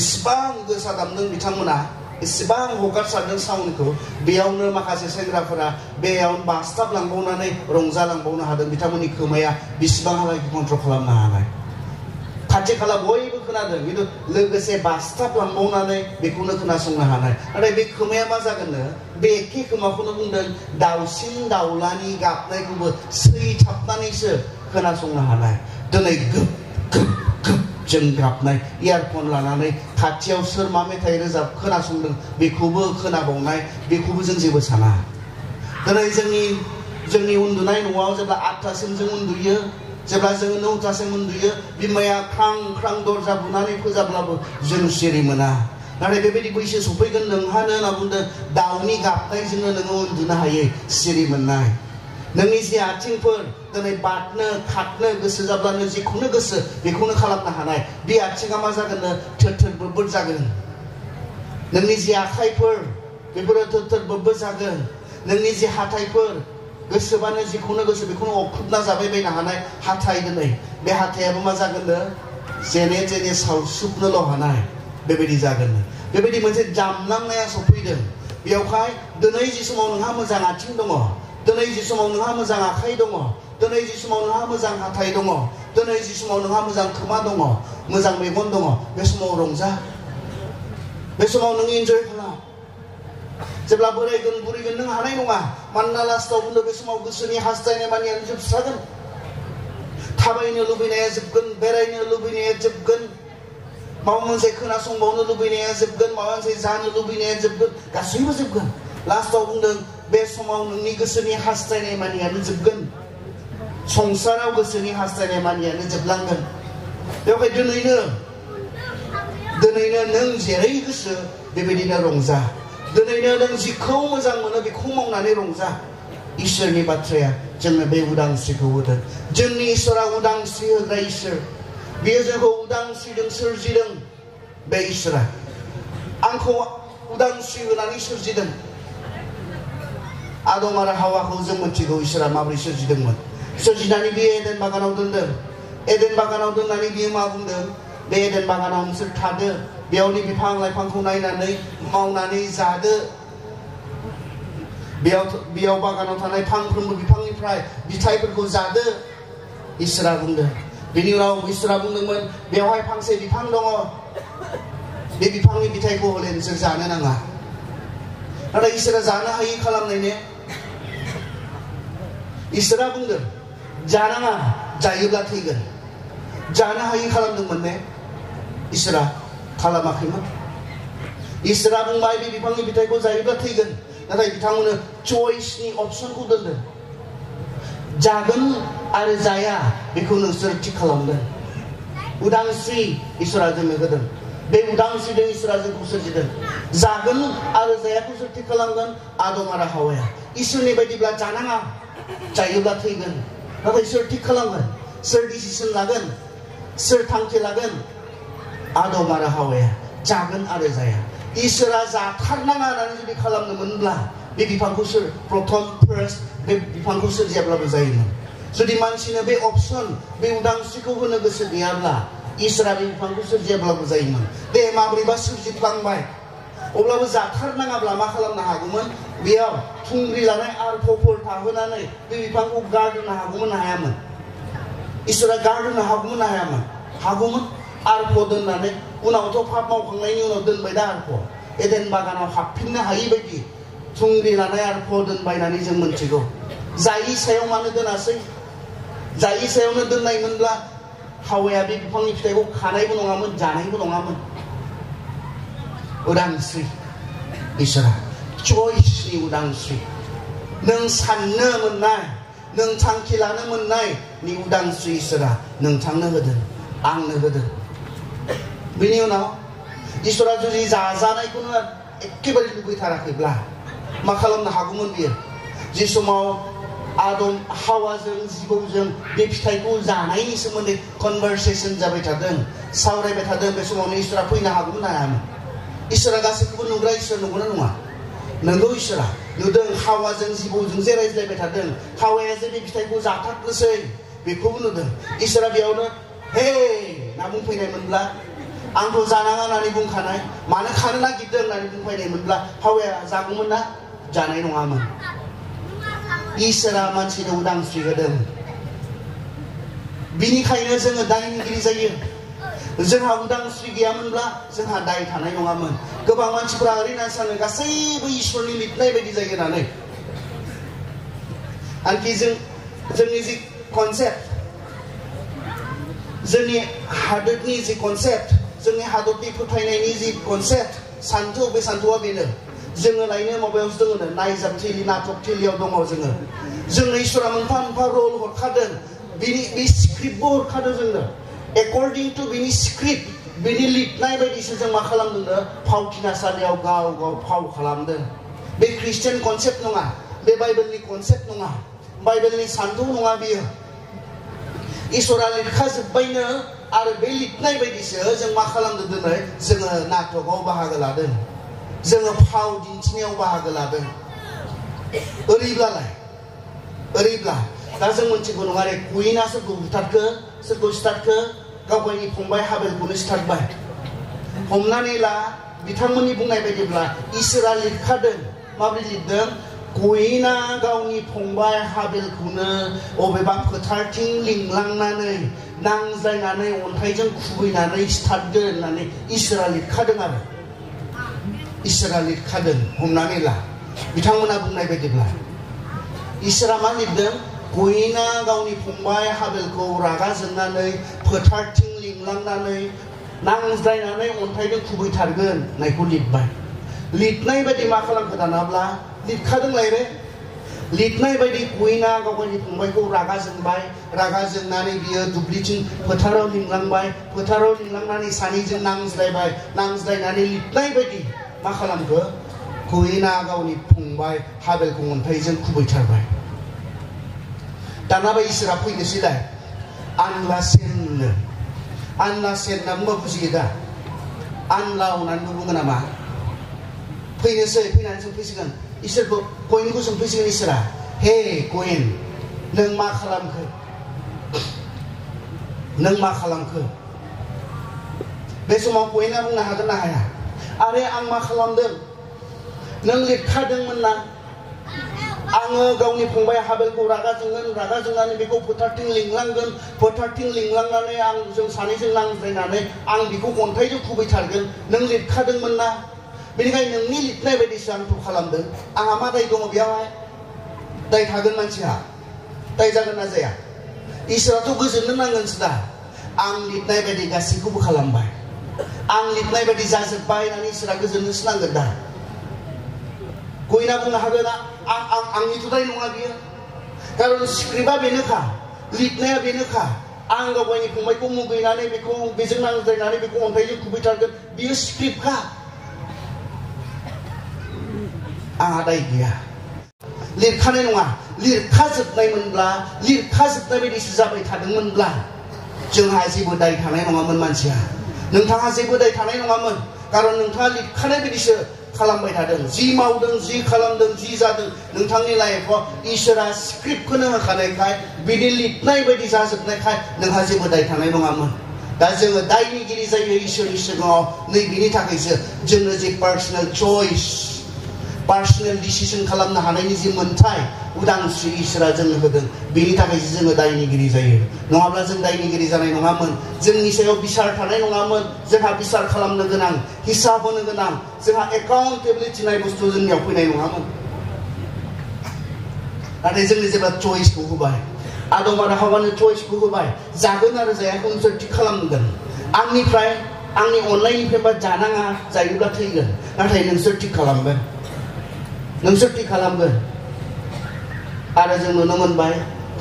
इसेबां गोसा दामदों बिथांमोना इसेबां हगारसारदों साउन्डखौ बेयावनो माखासे सेंग्राफोरा बेयाव बासथाबलांबावनानै रंजालांबावनो हादों बिथांमोननि खोमाया बेसेबांहालागै कन्ट्रल खालामनो हानाय खाथि खाला बयबो खोनादों खिन्थु लोगोसे बासथाबलांबावनानै बेखौनो खोनासंनो हानाय नाथाय बे खोमाया मा जागोननो बे एखे खोमाखौनो बुंदों दाउसिन दाउलानि गाबनायखौबो सैथाबनानैसो खोनासंनो हानाय दिनै गोब गोब गोब जों गाबनाय इयारफन लानानै खाथियाव सोर मा मेथाइ रोजाब खोनासंदों बेखौबो खोनाबावनाय बेखौबो जों जेबो साना दिनै जोंनि उन्दुनाय न'आव जेब्ला 8टासिम जों उन्दुयो जेब्ला जोङो 9टासिम उन्दुयो बिमाया ख्रां ख्रां दरजा बुनानै फोजाब्लाबो जों सिरि मोना नाथाय बेबायदि बैसो सफैगोन नोंहानो होनना बुंदों दाउनि गाबनायजोंनो नोङो उन्दुनो हायै सिरि मोननाय नोंनि जि आथिंफोर दिनै बारनो खारनो गोसो जाब्लानो जेखौनो गोसो बेखौनो खालामनो हानाय बे आथिङा मा जागोननो थोर थोर बोब्बोर जागोन नोंनि जि आखाइफोर बेफोरो थोर थोर बोब्बोर जागोन नोंनि जि हाथाइफोर गोसोबानो जेखौनो गोसो बेखौनो अख्रुबना जाबाय बायनो हानाय हाथाइ दिनै बे हाथायाबो मा जागोननो जेने जेने सावसुबनोल' हानाय बेबायदि जागोन बेबायदि मोनसे जामलांनाया सफैदों बेयावहाय दिनै जि समाव नोंहा मोजां आथिं दङ दिनै जि समाव नोंहा मोजां आखाइ दङ दिनै जि समाव नोंहा मोजां हाथाइ दङ दिनै जि समाव नोंहा मोजां खोमा दङ मोजां मेगन दङ बे समाव रंजा बे समाव नों इन्जय खालाम जेब्ला बोरायगोन बुरैगोन नों हानाय नङा मानोना लास्टआव बुंदों बे समाव गोसोनि हास्थायनाय मानियानो जोबस्रागोन थाबायनो लुबैनाया जोबगोन बेरायनो लुबैनाया जोबगोन माबा मोनसे खोनासंबावनो लुबैनाया जोबगोन माबा मोनसे जानो लुबैनाया जोबगोन गासैबो जोबगोन लास्टआव बुंदों बे समाव नोंनि गोसोनि हास्थायनाय मानियानो जोबगोन संसाराव गोसोनि हास्थायनाय मानियानो जोबलांगोन बेवहाय दिनैनो नों जेरै गोसो बेबायदिनो रंजा दिनैनो नों जिखौ मोजां मोनो बेखौ मावनानै रंजा इसोरनि बाथ्राया जोंनो बे उदांस्रिखौ होदों जोंनि इसोरा उदांस्रि होग्रा इसोर बेयो जोंखौ उदांस्रिजों सोरजिदों बे इसोरा आंखौ उदांस्रि होनानै सोरजिदों आदम आरो हावाखौ जों मिथिगौ इसोरा माबोरै सोरजिदोंमोन सोरजिनानै बे एडेन बागानाव दोनदों एडेन बागानाव दोननानै बियो मा बुंदों बे एडेन बागानाव नोंसोर थादो बेयावनि बिफां लाइफांखौ नायनानै मावनानै जादो बेयाव बागानाव थानाय फांफ्रोमबो बिफांनिफ्राय बिथाइफोरखौ जादो इसोरा बुंदों बेनि उनाव इसोरा बुंदोंमोन बेवहाय फांसे बिफां दङ बे बिफांनि बिथाइखौ हले नोंसोर जानो नाङा नाथाय इसोरा जानो हायै खालामनायने इसोरा बुंदों जानाङा जायोब्ला थैगोन जानो हायै खालामदोंमोन ने इसोरा खालामाखैमोन इसोरा बुंबाय बे बिफांनि बिथाइखौ जायोब्ला थैगोन नाथाय बिथांमोननो चयसनि अपसनखौ दोनदों जागोन आरो जाया बेखौ नोंसोर थि खालामदों उदांस्रि इसोरा जोंनो होदों बे उदांस्रिजों इसोरा जोंखौ सोरजिदों जागोन आरो जायाखौ सोर थि खालामगोन आदम आरो हावाया इसोरनि बायदिब्ला जानाङा जायोब्ला थैगोन नाथाय सोर थि खालामगोन सोर डिसिसन लागोन सोर थांखि लागोन आदम आरो हावाया जागोन आरो जाया इसोरा जाथारनाङा होननानै जुदि खालामनो मोनब्ला बे बिफांखौ सोर प्रथम फार्स्ट बे बिफांखौ सोरजियाब्लाबो जायोमोन जुदि मानसिनो बे अपसन बे उदांस्रिखौ होनो गोसो गैयाब्ला इसोरा बे बिफांखौ सोरजियाब्लाबो जायोमोन दे माब्रैबा सोरजिफ्लांबाय अब्लाबो जाथारनाङाब्ला मा खालामनो हागौमोन बेयाव थुंग्रि लानाय आर्फफोर थाहोनानै बे बिफांखौ गारनो हागौमोन हायामोन इसोरा गारनो हागौमोन हायामोन हागौमोन आर्फ दोननानै उनावथ' पाप मावखांनायनि उनाव दोनबाय दा आर्फ एडेन बागानाव हाबफिननो हायि बायदि थुंग्रि लानाय आर्फ दोनबायनानै जों मोनथिगौ जायि सायाव मानो दोनासै जायि सायावनो दोननायमोनब्ला हावाया बे बिफांनि फिथाइखौ खानायबो नङामोन जानायबो नङामोन उदांस्रि इसोरा चइसनि उदांस्रि नों साननो मोननाय नों थांखि लानो मोननायनि उदांस्रि इसोरा नोंथांनो होदों आंनो होदों बेनि उनाव इसोरा जुदि जाजानायखौनो एखेबारे लुबैथाराखैब्ला मा खालामनो हागौमोन बियो जे समाव आदम हावाजों जिबौजों बे फिथाइखौ जानायनि सोमोन्दै कनभारसेसन जाबाय थादों सावरायबाय थादों बे समावनो इसोरा फैनो हागौमोन हायामोन इसोरा गासैखौबो नुग्रा इसोर नंगौना नङा नंगौ इसोरा नुदों हावाजों जिबौजों जे रायज्लायबाय थादों हावाया जे बे फिथाइखौ जाथारनोसै बेखौबो नुदों इसोरा बेयावनो हे ना बुंफैनायमोनब्ला आंथ' जानाङा होननानै बुंखानाय मानो खानो नागिरदों होननानै बुंफैनायमोनब्ला हावाया जागौमोन ना जानाय नङामोन इसोरा मानसिनो उदांस्रि होदों बिनिखायनो जोङो दायनिगिरि जायो जोंहा उदांस्रि गैयामोनब्ला जोंहा दाय थानाय नङामोन गोबां मानसिफोरा ओरैनो सानो गासैबो इसोरनि लिरनाय बायदि जायो होननानै आंखि जोंनि जि कनसेप्ट जोंनि हादोरनि जि कनसेप्ट जोंनि हादरनि फोथायनायनि जि कनसेप्ट सान्थौ बे सान्थौआ बेनो जोङो लायनो माबायावसो दङ नायजाबथिलि नाटकथिलियाव दङ जोंनो इसोरा मोनफा मोनफा रल हरखादों बे स्क्रिप्टबो हरखादों जोंनो एकर्डिं टु बिनि स्क्रिप्ट बिनि लिरनाय बायदिसो जों मा खालामदोंनो फावथिनासालियाव गाव गाव फाव खालामदों बे ख्रिस्टियान कनसेप्ट नङा बे बाइबेलनि कनसेप्ट नङा बाइबेलनि सान्थौ नङा बियो इसोरा लिरखाजोब्बायनो आरो बे लिरनाय बायदिसो जों मा खालामदों दिनै जोङो नाटकआव बाहागो लादों जोङो फाव दिन्थिनायाव बाहागो लादों ओरैब्ला दा जों मोनथिगौ नङा रे कुइना सोरखौ सिथारखो गाव गावनि फंबाय हाबेलखौनो सिथारबाय हमनानै ला बिथांमोननि बुंनाय बायदिब्ला इसोरा लिरखादों माबोरै लिरदों कुइना गावनि फंबाय हाबेलखौनो अबेबा फोथारथिं लिंलांनानै नांज्लायनानै अन्थाइजों खुबैनानै सिथारदों होननानै इसोरा लिरखादों आरो इसोरा लिरखादों हमनानै ला बिथांमोना बुंनाय बायदिब्ला इसोरा मा लिरदों कुइना गावनि फंबाय हाबेलखौ रागा जोंनानै फोथारथिं लिंलांनानै नांज्लायनानै अन्थाइजों खुबैथारगोन होननायखौ लिरबाय लिरनाय बायदि मा खालामखो दानाब्ला लिरखादोंलाय रे लिरनाय बायदि कुइना गाव गावनि फंबायखौ रागा जोंबाय रागा जोंनानै बियो दुब्लिथिं फोथाराव लिंलांनानै सानैजों नांज्लायनानै लिरनाय बायदि मा खालामखो कुइना गावनि फंबाय हाबेलखौ अन्थाइजों खुबैथारबाय दानाबा इसोरा फैनोसैलाय आनलासेन होनना बुंबा बुजियो दा आनलाव होननानैबो बुङो नामा फैनानै सोंफैसिगोन इसोरखौ कयेनखौ सोंफैसिगोन इसोरा हे कयेन नों मा खालामखो बे समाव कयेना बुंनो हागोन ना हाया आरे आं मा खालामदों नों लिरखादोंमोन ना आङो गावनि फंबाय हाबेलखौ रागा जोंनानै बेखौ फोथारथिं लिंलांनानै जों सानैजों नांज्लायनानै आं बेखौ अन्थाइजों खुबैथारगोन नों लिरखादोंमोन ना बेनिखायनो नोंनि लिरनाय बायदिसो आंथ' खालामदों आंहा मा दाय दङ बेयावहाय दाय थागोन मानसिहा दाय जागोन ना जाया इसोराथ' गोजोननो नांगोनसो दा आं लिरनाय बायदि गासैखौबो खालामबाय आं लिरनाय बायदि जाजोब्बाय होननानै इसोरा गोजोननोसो नांगोन दा कयेना बुंनो हागोन आंनिथ' दाय नङा बियो खारन स्क्रिप्टआ बेनोखा लिरनाया बेनोखा आं गावगायनि फंबायखौ मुगैनानै बेखौ बेजों नांज्लायनानै बेखौ अन्थाइजों खुबैथारगोन बियो स्क्रिप्टखा आंहा दाय गैया लिरखानाय नङा लिरखाजोबनायमोनब्ला लिरखाजोबनाय बायदिसो जाबाय थादोंमोनब्ला जोंहा जेबो दाय थानाय नङामोन मानसिया नोंथाङा जेबो दाय थानाय नङामोन खारन नोंथाङा लिरखानाय बायदिसो खालामबाय थादों जि मावदों जि खालामदों जि जादों नोंथांनि लाइफआव इसोरा स्क्रिप्टखौनो होखानायखाय बिनि लिरनाय बायदि जाजोबनायखाय नोंहा जेबो दाय थानाय नङामोन दा जोङो दायनिगिरि जायो इसोरनि सिगाङाव नै बिनि थाखायसो जोंनो जे पार्सनेल चइस पार्सनेल डिसिसन खालामनो हानायनि जे मोन्थाय उदांस्रि इसोरा जोंनो होदों बेनि थाखायसो जोङो दायनिगिरि जायो नङाब्ला जों दायनिगिरि जानाय नङामोन जोंनि सायाव बिसार थानाय नङामोन जोंहा बिसार खालामनो गोनां हिसाब होनो गोनां जोंहा एकाउन्टेबिलिटि होननाय बुस्थु जोंनियाव फैनाय नङामोन नाथाय जोंनो जेब्ला चइसखौ होबाय आदम आरो हावानो चइसखौ होबाय जागोन आरो जायाखौ नोंसोर थिग खालामगोन आंनिफ्राय आंनि अननायनिफ्रायबा जानाङा जायोब्ला थैगोन नाथाय नोंसोर थिग खालामगोन नोंसोर थिग खालामगोन आरो जों नुनो मोनबाय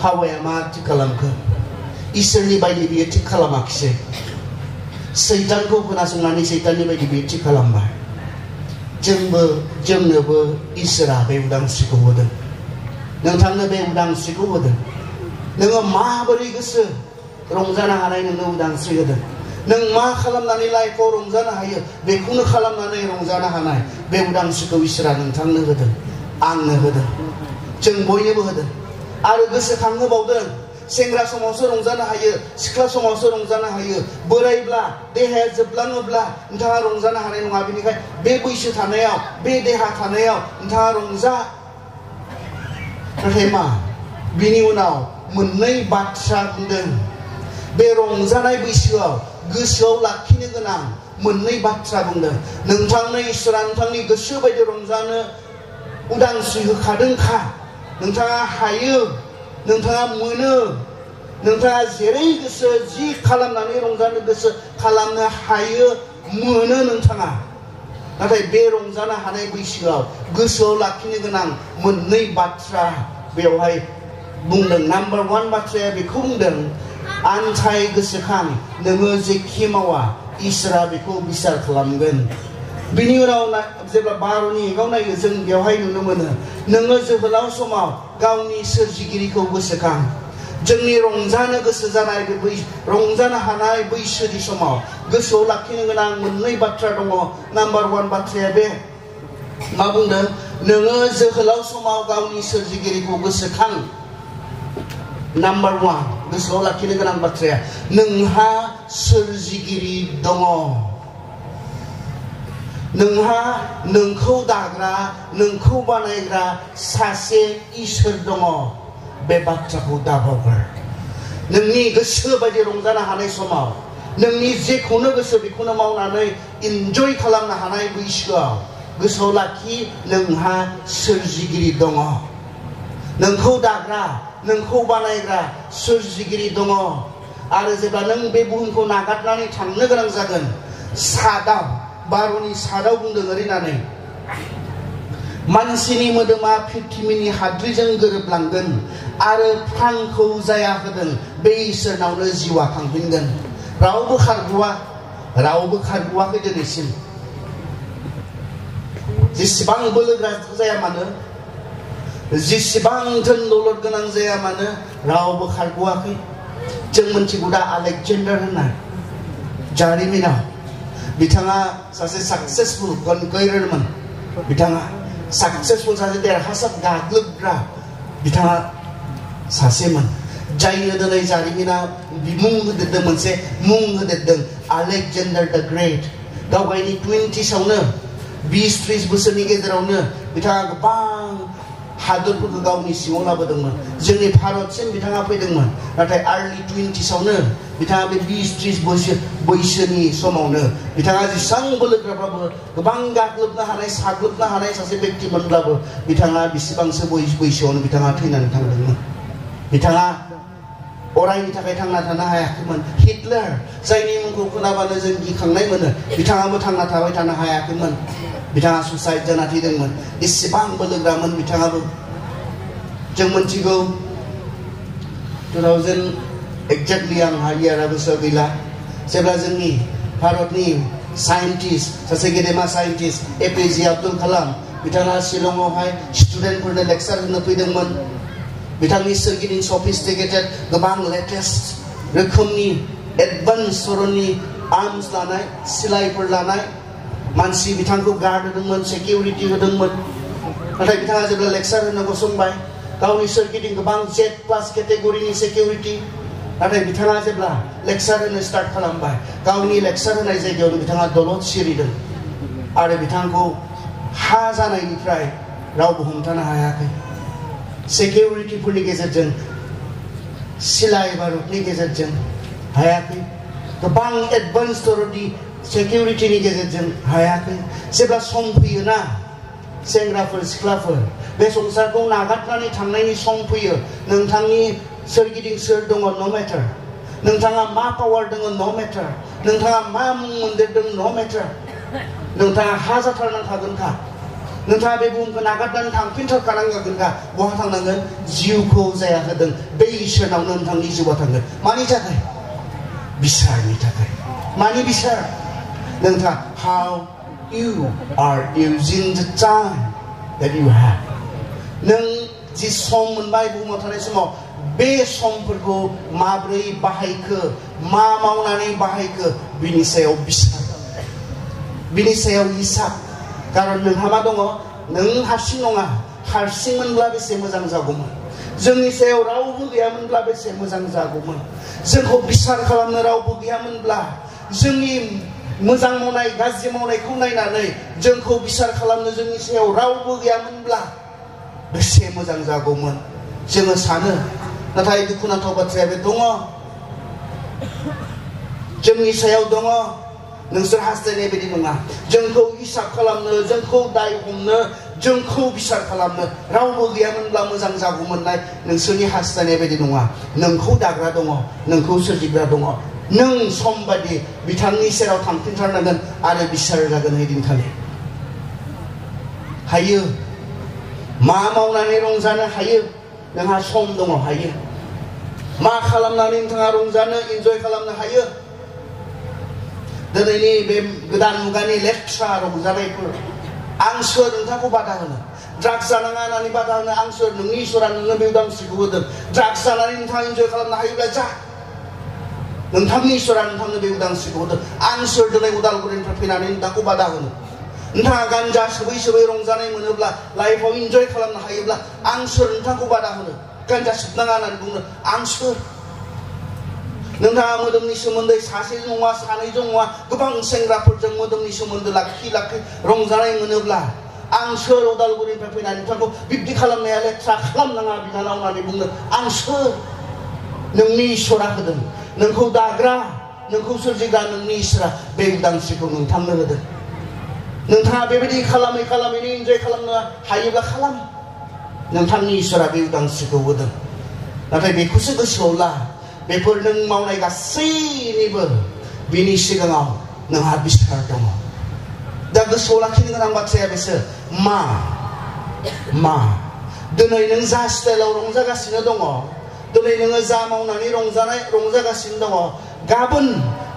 हावाया मा थिग खालामखो इसोरनि बायदि बियो थिग खालामाखिसै सैतानखौ खोनासंनानै सैताननि बायदि बियो थिग खालामबाय जोंनोबो इसोरा बे उदांस्रिखौ होदों नोंथांनो बे उदांस्रिखौ होदों नोङो माबोरै गोसो रंजानो हानाय नोंनो उदांस्रि होदों नों मा खालामनानै लाइफआव रंजानो हायो बेखौनो खालामनानै रंजानो हानाय बे उदांस्रिखौ इसोरा नोंथांनो होदों आंनो होदों जों बयनोबो होदों आरो गोसोखांहोबावदों सेंग्रा समावसो रंजानो हायो सिख्ला समावसो रंजानो हायो बोरायब्ला देहाया जोबलाङोब्ला नोंथाङा रंजानो हानाय नङा बेनिखायनो बे बैसो थानायाव बे देहा थानायाव नोंथाङा रंजा नाथाय मा बिनि उनाव मोननै बाथ्रा बुंदों बे रंजानाय बैसोआव गोसोआव लाखिनो गोनां मोननै बाथ्रा बुंदों नोंथांनो इसोरा नोंथांनि गोसो बायदि रंजानो उदांस्रि होखादोंखा नोंथाङा हायो नोंथाङा मोनो नोंथाङा जेरै गोसो जि खालामनानै रंजानो गोसो खालामनो हायो मोनो नोंथाङा नाथाय बे रंजानो हानाय बैसोआव गोसोआव लाखिनो गोनां मोननै बाथ्रा बेवहाय बुंदों नाम्बार 1 बाथ्राया बेखौ बुंदों आन्थाय गोसोखां नोङो जेखि मावा इसोरा बेखौ बिसार खालामगोन बिनि उनाव जेब्ला 12नि एगाव नायो जों बेवहाय नुनो मोनो नोङो जोहोलाव समाव गावनि सोरजिगिरिखौ गोसोखां जोंनि रंजानो गोसो जानाय बे रंजानो हानाय बैसोनि समाव गोसोआव लाखिनो गोनां मोननै बाथ्रा दङ नाम्बार 1 बाथ्राया बे मा बुंदों नोङो जोहोलाव समाव गावनि सोरजिगिरिखौ गोसोखां नाम्बार 1 गोसोआव लाखिनो गोनां बाथ्राया नोंहा सोरजिगिरि दङ नोंहा नोंखौ दाग्रा नोंखौ बानायग्रा सासे इसोर दङ बे बाथ्राखौ दाबावगार नोंनि गोसो बायदि रंजानो हानाय समाव नोंनि जेखौनो गोसो बेखौनो मावनानै इन्जय खालामनो हानाय बैसोआव गोसोआव लाखि नोंहा सोरजिगिरि दङ नोंखौ दाग्रा नोंखौ बानायग्रा सोरजिगिरि दङ आरो जेब्ला नों बे बुहुमखौ नागारनानै थांनो गोनां जागोन सादाव 12नि सादाव बुंदों ओरैनानै मानसिनि मोदोमा पृथ्वीनि हाद्रिजों गोरोबलांगोन आरो प्राणखौ जाया होदों बे इसोरनावनो जिउआ थांफिनगोन रावबो खारग'वाखै दिनैसिम जेसेबां बोलोग्रा जाया मानो जेसेबां धोन दौलत गोनां जाया मानो रावबो खारग'वाखै जों मोनथिगौ दा आलेकजेन्डार होननाय जारिमिनाव बिथाङा सासे साक्सेसफुल कनक्वेररमोन बिथाङा साक्सेसफुल सासे देरहासार गाग्लोबग्रा बिथाङा सासेमोन जायनो दिनै जारिमिना बिमुं होदेरदों मोनसे मुं होदेरदों आलेकजेन्डार द ग्रेट गावगायनि 20sआवनो 20-30 बोसोरनि गेजेरावनो बिथाङा गोबां हादरफोरखौ गावनि सिङाव लाबोदोंमोन जोंनि भारतसिम बिथाङा फैदोंमोन नाथाय आर्लि 20sआवनो बिथाङा बे 20-30 बैसोनि समावनो बिथाङा जेसेबां बोलोग्राब्लाबो गोबां गाग्लोबनो हानाय साग्लोबनो हानाय सासे व्यक्तिमोनब्लाबो बिथाङा बेसेबांसो बैसोआवनो बिथाङा थैनानै थांदोंमोन बिथाङा अरायनि थाखाय थांना थानो हायाखैमोन हिटलार जायनि मुंखौ खोनाबानो जों गिखांनाय मोनो बिथाङाबो थांना थाबाय थानो हायाखैमोन बिथाङा सुसाइड जाना थैदोंमोन एसेबां बोलोग्रामोन बिथाङाबो जों मोनथिगौ 2000 एक्जेक्टलि आं हारियारा गोसोआव गैला जेब्ला जोंनि भारतनि साइन्टिस्ट सासे गेदेमा साइन्टिस्ट एपिजे आब्दुल कालाम बिथाङा शिलंआवहाय स्टुडेन्टफोरनो लेक्चार होनो फैदोंमोन बिथांनि सोरगिदिं सफिस्टिकेटेड गोबां लेटेस्ट रोखोमनि एडभान्स धरननि आर्म्स लानाय सिलाइफोर लानाय मानसि बिथांखौ गार्ड होदोंमोन सिकिउरिटि होदोंमोन नाथाय बिथाङा जेब्ला लेक्चार होनो गसंबाय गावनि सोरगिदिं गोबां जेड प्लास केटेगरिनि सिकिउरिटि नाथाय बिथाङा जेब्ला लेक्चार होनो स्टार्ट खालामबाय गावनि लेक्चार होनाय जायगायावनो बिथाङा दलद सिरिदों आरो बिथांखौ हा जानायनिफ्राय रावबो हमथानो हायाखै सिकिउरिटिफोरनि गेजेरजों सिलाइ बारुदनि गेजेरजों हायाखै गोबां एडभान्स धरननि सिकिउरिटिनि गेजेरजों हायाखै जेब्ला सम फैयोना सेंग्राफोर सिख्लाफोर बे संसारखौ नागारनानै थांनायनि सम फैयो नोंथांनि सोरगिदिं सोर दङ नो मेटार नोंथाङा मा पावार दङ नो मेटार नोंथाङा मा मुं मोनदेरदों नो मेटार नोंथाङा हा जाथारनांखागोनखा नोंथाङा बे बुहुमखौ नागारनानै थांफिनथारखानांगोनखा बहा थांनांगोन जिउखौ जाया होदों बे इसोरनावनो नोंथांनि जिउआ थांगोन मानि थाखाय बिसारनि थाखाय मानि बिसार नोंथाङा how you are using the time that you have नों जि सम मोनबाय बुहुमाव थानाय समाव बे समफोरखौ माब्रै बाहायखो मा मावनानै बाहायखो बिनि सायाव बिसार बिनि सायाव हिसाब कारन नोंहा मा दङ नों हारसिं नङा हारसिंमोनब्ला बेसे मोजां जागौमोन जोंनि सायाव रावबो गैयामोनब्ला बेसे मोजां जागौमोन जोंखौ बिसार खालामनो रावबो गैयामोनब्ला जोंनि मोजां मावनाय गाज्रि मावनायखौ नायनानै जोंखौ बिसार खालामनो जोंनि सायाव रावबो गैयामोनब्ला बेसे मोजां जागौमोन जोङो सानो नाथाय दुखुनांथाव बाथ्राया बे दङ जोंनि सायाव दङ नोंसोर हास्थायनाय बायदि नङा जोंखौ हिसाब खालामनो जोंखौ दाय हमनो जोंखौ बिसार खालामनो रावबो गैयामोनब्ला मोजां जागौमोननाय नोंसोरनि हास्थायनाय बायदि नङा नोंखौ दाग्रा दङ नोंखौ सोरजिग्रा दङ नों सम बायदि बिथांनि सेराव थांफिनथारनांगोन आरो बिसार जागोन हैदिनखालि हायो मा मावनानै रंजानो हायो नोंहा सम दङ हायो मा खालामनानै नोंथाङा रंजानो इन्जय खालामनो हायो दिनैनि बे गोदान मुगानि लेथ्रा रंजानायफोर आं सोर नोंथांखौ बादा होनो ड्राग्स जानाङा होननानै बादा होनो आं सोर नोंनि इसोरा नोंनो बे उदांस्रिखौ होदों ड्राग्स जानानै नोंथाङा इन्जय खालामनो हायोब्ला जा नोंथांनि इसोरा नोंथांनो बे उदांस्रिखौ होदों आं सोर दिनै उदालगुरिनिफ्राय फैनानै नोंथांखौ बादा होनो नोंथाङा गान्जा सोबै सोबै रंजानाय मोनोब्ला लाइफआव इन्जय खालामनो हायोब्ला आं सोर नोंथांखौ बादा होनो गान्जा सोबनाङा होननानै बुंनो आं सोर नोंथाङा मोदोमनि सोमोन्दै सासेजों नङा सानैजों नङा गोबां सेंग्राफोरजों मोदोमनि सोमोन्दो लाखि लाखि रंजानाय मोनोब्ला आं सोर उदालगुरिनिफ्राय फैनानै नोंथांखौ बिब्दि खालामनाया लेथ्रा खालामनाङा बिनानाव होननानै बुंनो आं सोर नोंनि इसोरा होदों नोंखौ दाग्रा नोंखौ सोरजिग्रा नोंनि इसोरा बे उदांस्रिखौ नोंथांनो होदों नोंथाङा बेबायदि खालामै खालामैनो इन्जय खालामनो हायोब्ला खालाम नोंथांनि इसोरा बे उदांस्रिखौ होदों नाथाय बेखौसो गोसोआव ला बेफोर नों मावनाय गासैनिबो बिनि सिगाङाव नोंहा बिसार दङ दा गोसोआव लाखिनो गोनां बाथ्राया बेसो मा दिनै नों जा स्टाइलाव रंजागासिनो दङ दिनै नोङो जा मावनानै रंजागासिनो दङ गाबोन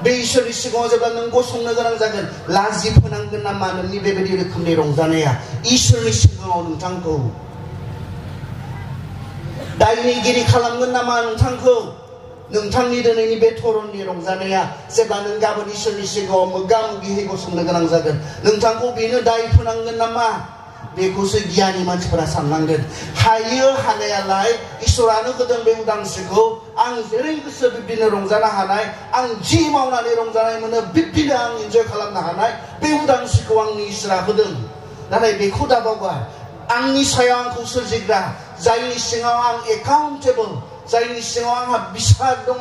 बे इसोरनि सिगाङाव जेब्ला नों गसंनो गोनां जागोन लाजि फोनांगोन नामा नोंनि बेबायदि रोखोमनि रंजानाया इसोरनि सिगाङाव नोंथांखौ दायनिगिरि खालामगोन नामा नोंथांखौ नोंथांनि दिनैनि बे धरननि रंजानाया जेब्ला नों गाबोन इसोरनि सिगाङाव मोगा मोगिहै गसंनो गोनां जागोन नोंथांखौ बेनो दाय फोनांगोन नामा बेखौसो गियानि मानसिफोरा साननांगोन हायो हानायालाय इसोरानो होदों बे उदांस्रिखौ आं जेरै गोसो बिब्दिनो रंजानो हानाय आं जि मावनानै रंजानाय मोनो बिब्दिनो आं इन्जय खालामनो हानाय बे उदांस्रिखौ आंनि इसोरा होदों नाथाय बेखौ दाबावगा आंनि सायाव आंखौ सोरजिग्रा जायनि सिङाव आं एकाउन्टेबल जायनि सिङाव आंहा बिसार दङ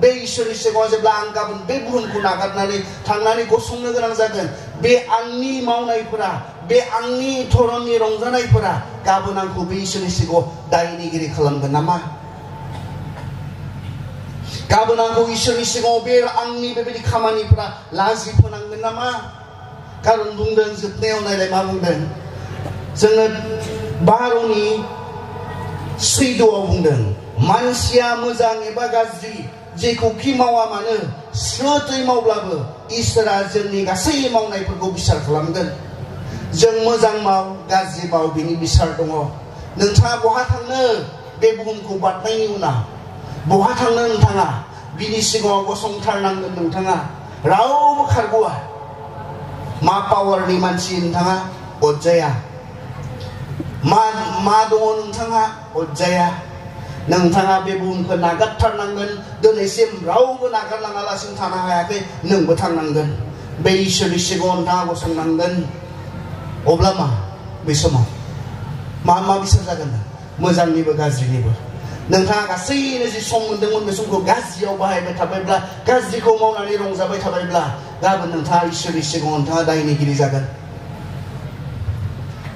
बे इसोरनि सिगाङाव जेब्ला आं गाबोन बे बुहुमखौ नागारनानै थांनानै गसंनो गोनां जागोन बे आंनि मावनायफोरा बे आंनि धरननि रंजानायफोरा गाबोन आंखौ बे इसोरनि सिगाङाव दायनिगिरि खालामगोन नामा गाबोन आंखौ इसोरनि सिगाङाव बे आंनि बेबायदि खामानिफोरा लाजि फोनांगोन नामा कारन बुंदों जोबनायाव नायलाय मा बुंदों जोङो 12 नि 14 बुंदों मानसिया मोजां एबा गाज्रि जेखौखि मावा मानो स्रोदै मावब्लाबो इसोरा जोंनि गासै मावनायफोरखौ बिसार खालामगोन। जों मोजां माव गाज्रि माव बिनि बिसार दङ। नोंथाङा बहा थांनो बे बुहुमखौ बारनायनि उनाव बहा थांनो नोंथाङा बिनि सिगाङाव गसंथारनांगोन। नोंथाङा रावबो खारग'आ। मा पावारनि मानसि नोंथाङा अदजाया। मा दङ नोंथाङा अदजाया। नोंथाङा बे बुहुमखौ नागारथारनांगोन। दिनैसिम रावबो नागारलाङालासिनो थानो हायाखै। नोंबो थांनांगोन। बे इसोरनि सिगाङाव नोंथाङा गसंनांगोन। अब्ला मा बे समाव मा बिसार जागोन? मोजांनिबो गाज्रिनिबो। नोंथाङा गासैनो जि सम मोन्दोंमोन बे समखौ गाज्रियाव बाहायबाय थाबायब्ला गाज्रिखौ मावनानै रंजाबाय थाबायब्ला गाबोन नोंथाङा इसोरनि सिगाङाव नोंथाङा दायनिगिरि जागोन।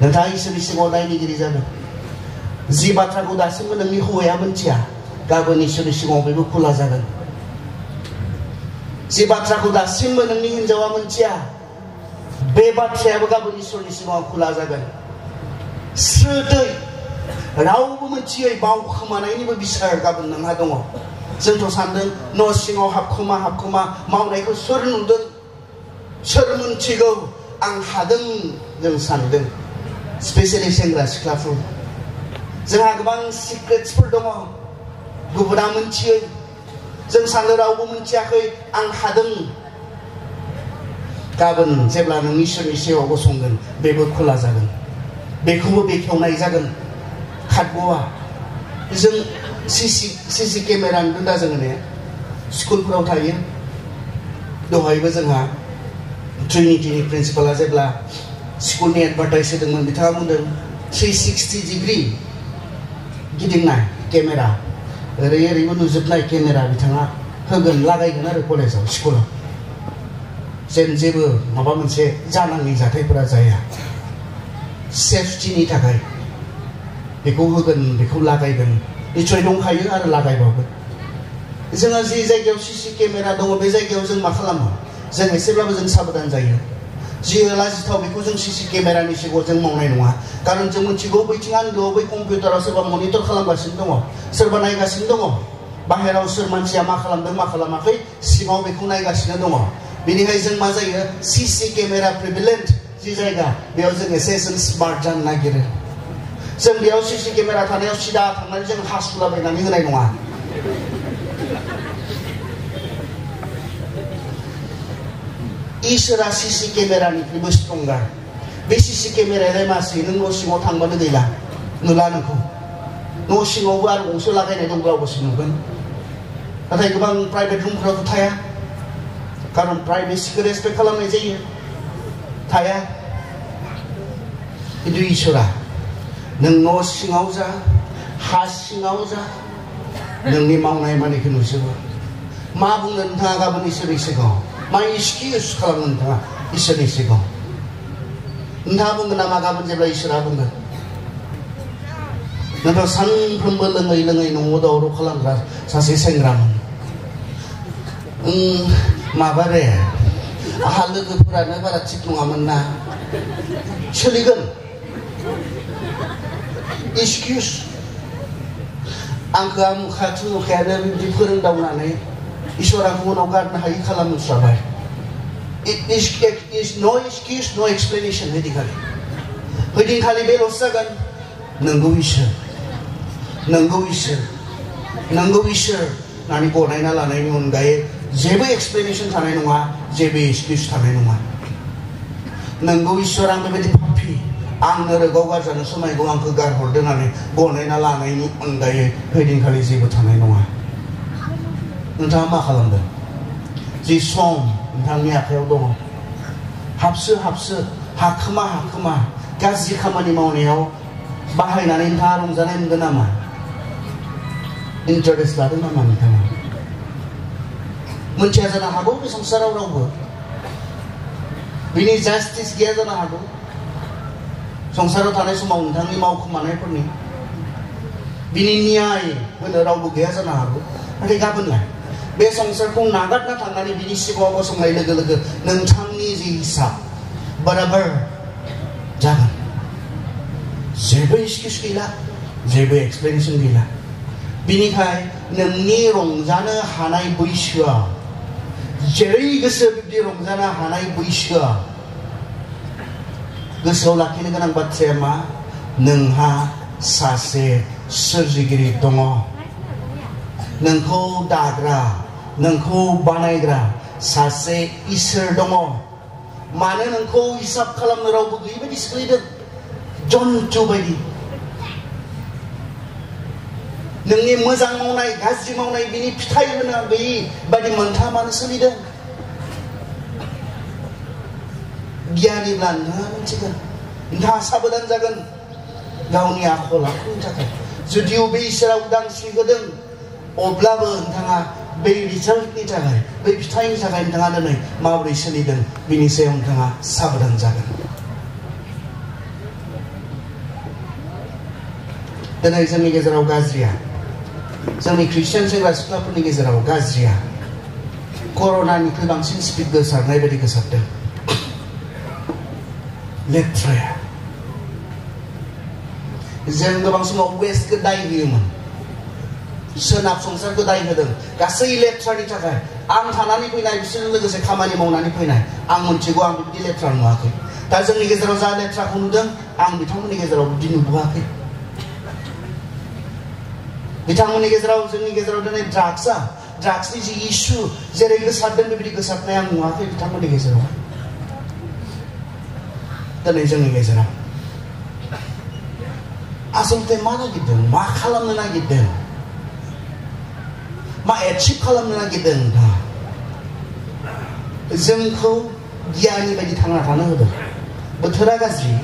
नोंथाङा इसोरनि सिगाङाव दायनिगिरि जागोन। जि बाथ्राखौ दासिमबो नोंनि हौवाया मिथिया गाबोन इसोरनि सिगाङाव बेबो खुला जागोन। जि बाथ्राखौ दासिमबो नोंनि हिनजावा मिथिया बे बाथ्रायाबो गाबोन इसोरनि सिगाङाव खुला जागोन। स्रोदै रावबो मिथियै बावखोमानायनिबो बिसार गाबोन नोंहा दङ। जोंथ' सानदों न' सिङाव हाबखोमा मावनायखौ सोर नुदों सोर मिथिगौ आं हादों जों सानदों। स्पेसियेलि सेंग्रा सिख्लाफोर जोंहा गोबां सिक्रेट्सफोर दङ गुबुना मिथियै। जों सानो रावबो मिथियाखै आं हादों। गाबोन जेब्ला नों इसोरनि सिगाङाव गसंगोन बेबो खुला जागोन। बेखौबो बेखेवनाय जागोन। खारग'आ। जों सिसि केमेरा नुदों दा जोङो ने स्कुलफोराव थायो। दहायबो जोंहा ट्रिनिटिनि प्रिन्सिपाला जेब्ला स्कुलनि एडभार्टाइज होदोंमोन बिथाङा बुंदों 360 डिग्री गिदिंनाय केमेरा ओरैबो नुजोबनाय केमेरा बिथाङा होगोन लागायगोन आरो कलेजाव स्कुलाव जेन जेबो माबा मोनसे जानाङि जाथायफोरा जाया। सेफटिनि थाखाय बेखौ होगोन बेखौ लागायगोन। निश्चय दंखायो आरो लागायबावगोन। जोंहा जि जायगायाव सिसि केमेरा दङ बे जायगायाव जों मा खालामो? जों एसेब्लाबो जों साबधान जायो। जि लाजिथाव बेखौ जों सिसि केमेरानि सिगाङाव जों मावनाय नङा। खारन जों मिथिगौ बैथिं आन्दोआव बै कम्पिउटाराव सोरबा मनिटर खालामगासिनो दङ सोरबा नायगासिनो दङ। बाहेराव सोर मानसिया मा खालामदों मा खालामाखै सिङाव बेखौ नायगासिनो दङ। बेनिखायनो जों मा जायो सिसि केमेरा प्रिभिलेन्ट जि जायगा बेयाव जों एसे जों स्मार्ट जानो नागिरो। जों बेयाव सिसि केमेरा थानायाव सिदा थांनानै जों हासुलाबायनानै होनाय नङा। इसोरा सिसि केमेरानिख्रुइबो स्ट्रंगार। बे सिसि केमेरायालाय मासि नों न' सिङाव थांबानो गैला नुला नोंखौ। न' सिङावबो आरो गंसे लागायनाय दंब्ला अबसे नुगोन। नाथाय गोबां प्राइभेट रुमफोरावथ' थाया। खारन प्राइभेसिखौ रेसपेक्ट खालामनाय जायो थाया। खिन्थु इसोरा नों न' सिङाव जा हा सिङाव जा नोंनि मावनाय मानिखौ नुजोबो। मा बुंनो नोंथाङा गाबोन इसोरनि सिगाङाव मा एक्सकिउज खालामनो नोंथाङा इसोरनि सिगाङाव? नोंथाङा बुंगोन नामा गाबोन जेब्ला इसोरा बुंगोन? नोंथाङा सानफ्रोमबो लोङै न'आव दावराव खालामग्रा सासे सेंग्रामोन। माबा रे आहा लोगोफोरानो बारा थिग नङामोन ना। सोलिगोन एक्सकिउज। आंखौ आमुखायाथ' नुखायानो बिदि फोरोंदावनानै इसोरा आंखौ उनाव गारनो हायि खालामस्राबाय। नो एक्सकिउज नो एक्सप्लेनेसन। हैदिनखालि बेल'सो जागोन नंगौ इसोर नंगौ इसोर नंगौ इसोर होननानै गनायना लानायनि अनगायै जेबो एक्सप्लेनेसन थानाय नङा जेबो एक्सकिउज थानाय नङा। नंगौ इसोर आं बेबायदि पापि आंनो रोगाव गारजानो समायगौ आंखौ गारहरदों होननानै गनायना लानायनि अनगायै हैदिनखालि जेबो थानाय नङा। नोंथाङा मा खालामदों? जि सम नोंथांनि आखायाव दङ हाबसो हाखोमा गाज्रि खामानि मावनायाव बाहायनानै नोंथाङा रंजानाय मोनदों नामा? इन्टारेस्ट लादों नामा नोंथाङा? मोनथिया जानो हागौ बे संसाराव रावबो बिनि जास्टिस गैया जानो हागौ। संसाराव थानाय समाव नोंथांनि मावखोमानायफोरनि बिनि न्याय होनो रावबो गैया जानो हागौ। नाथाय गाबोनलाय बे संसारखौ नागारना थांनानै बिनि सिगाङाव गसंनाय लोगो लोगो नोंथांनि जि हिसाब बराबर जागोन। जेबो एक्सकिउज गैला जेबो एक्सप्लेनेसन गैला। बिनिखाय नोंनि रंजानो हानाय बैसोआ जेरै गोसो बिब्दि रंजानो हानाय बैसोआ गोसोआव लाखिनो गोनां बाथ्राया मा नोंहा सासे सोरजिगिरि दङ नोंखौ दाग्रा नोंखौ बानायग्रा सासे इसोर दङ मानो नोंखौ हिसाब खालामनो रावबो गैयै बायदि सोलिदों जन्थु बायदि नोंनि मोजां मावनाय गाज्रि मावनाय बिनि फिथाइ होनो गैयै बायदि मोनथा मानो सोलिदों गियानिब्ला नोंथाङा मिथिगोन नोंथाङा साबधान जागोन गावनि आखल आखुनि थाखाय जुदिव बे इसोरा उदांस्रि होदों अब्लाबो नोंथाङा बे रिजाल्टनि थाखाय बे फिथाइनि थाखाय नोंथाङा दिनै माबोरै सोलिदों बिनि सायाव नोंथाङा साबधान जागोन दिनै जोंनि गेजेराव गाज्रिया जोंनि ख्रिस्टियान सेंग्रा सिख्लाफोरनि गेजेराव गाज्रिया कर'नानिख्रुइ बांसिन स्पिड गोसारनाय बायदि गोसारदों लेथ्राया जों गोबां समाव वेस्टखौ दाय होयोमोन सोनाब संसारखौ दाय होदों गासै लेथ्रानि थाखाय आं थानानै फैनाय बिसोरजों लोगोसे खामानि मावनानै फैनाय आं मोनथिगौ आं बिदि लेथ्रा नुवाखै दा जोंनि गेजेराव जा लेथ्राखौ नुदों आं बिथांमोननि गेजेराव बिदि नुबोआखै बिथांमोननि गेजेराव जोंनि गेजेराव दिनै ड्राग्सनि जि इस्यु जेरै गोसारदों बेबायदि गोसारनाय आं नुवाखै बिथांमोननि गेजेराव दिनै जोंनि गेजेराव आसलथे मा नागिरदों मा खालामनो नागिरदों मा एचिभ खालामनो नागिरदों नोंथाङा जोंखौ गियानि बायदि थांना थानो होदों बोथोरा गाज्रि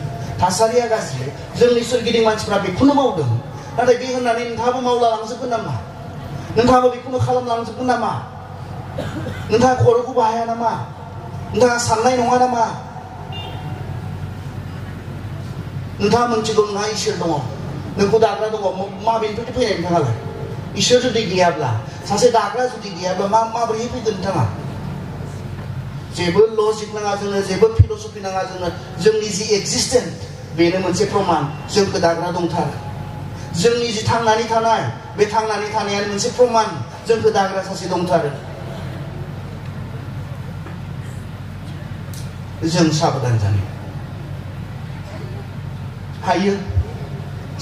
थासारिया गाज्रि जोंनि सोरगिदिं मानसिफ्रा बेखौनो मावदों नाथाय बे होननानै नोंथाङाबो मावला लांजोबगोन नामा नोंथाङाबो बेखौनो खालामलांजोबगोन नामा नोंथाङा खर'खौ बाहाया नामा नोंथाङा साननाय नङा नामा नोंथाङा मोनथिगौ नोंहा इसोर दङ नोंखौ दाग्रा दङ माबेनिफ्राय फैनाय नोंथाङालाय इसोर जुदि गैयाब्ला सासे दाग्रा जुदि गैयाब्ला माबोरै फैगोन नोंथाङा जेबो लजिक नाङा जोंनो जेबो फिलसफि नाङा जोंनो जोंनि जि एक्जिस्टेन्स बेनो मोनसे प्रमान जोंखौ दाग्रा दंथारो जोंनि जि थांनानै थानाय बे थांनानै थानायानो मोनसे प्रमान जोंखौ दाग्रा सासे दंथारो जों साबधान जानो हायो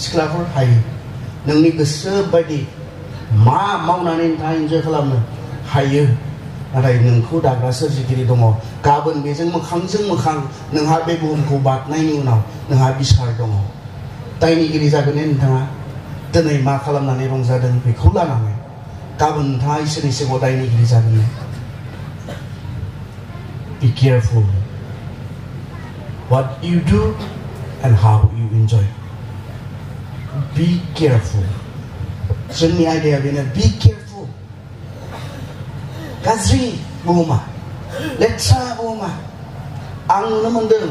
सिख्लाफोर हायो नोंनि गोसो बायदि मा मावनानै नोंथाङा इन्जय खालामनो हायो नाथाय नोंखौ दाग्रा सोरजिगिरि दङ गाबोन बेजों मोखांजों मोखां नोंहा बे बुहुमखौ बारनायनि उनाव नोंहा बिसार दङ दायनिगिरि जागोन नोंथाङा दिनै मा खालामनानै रंजादों बेखौ लानानै गाबोन नोंथाङा इसोरनि सिगाङाव दायनिगिरि जागोन Be careful what you do and how you enjoy. Be careful. जोंनि आयदाया बेनो be careful. गाज्रि बुहुमा लेथ्रा बुहुमा आं नुनो मोनदों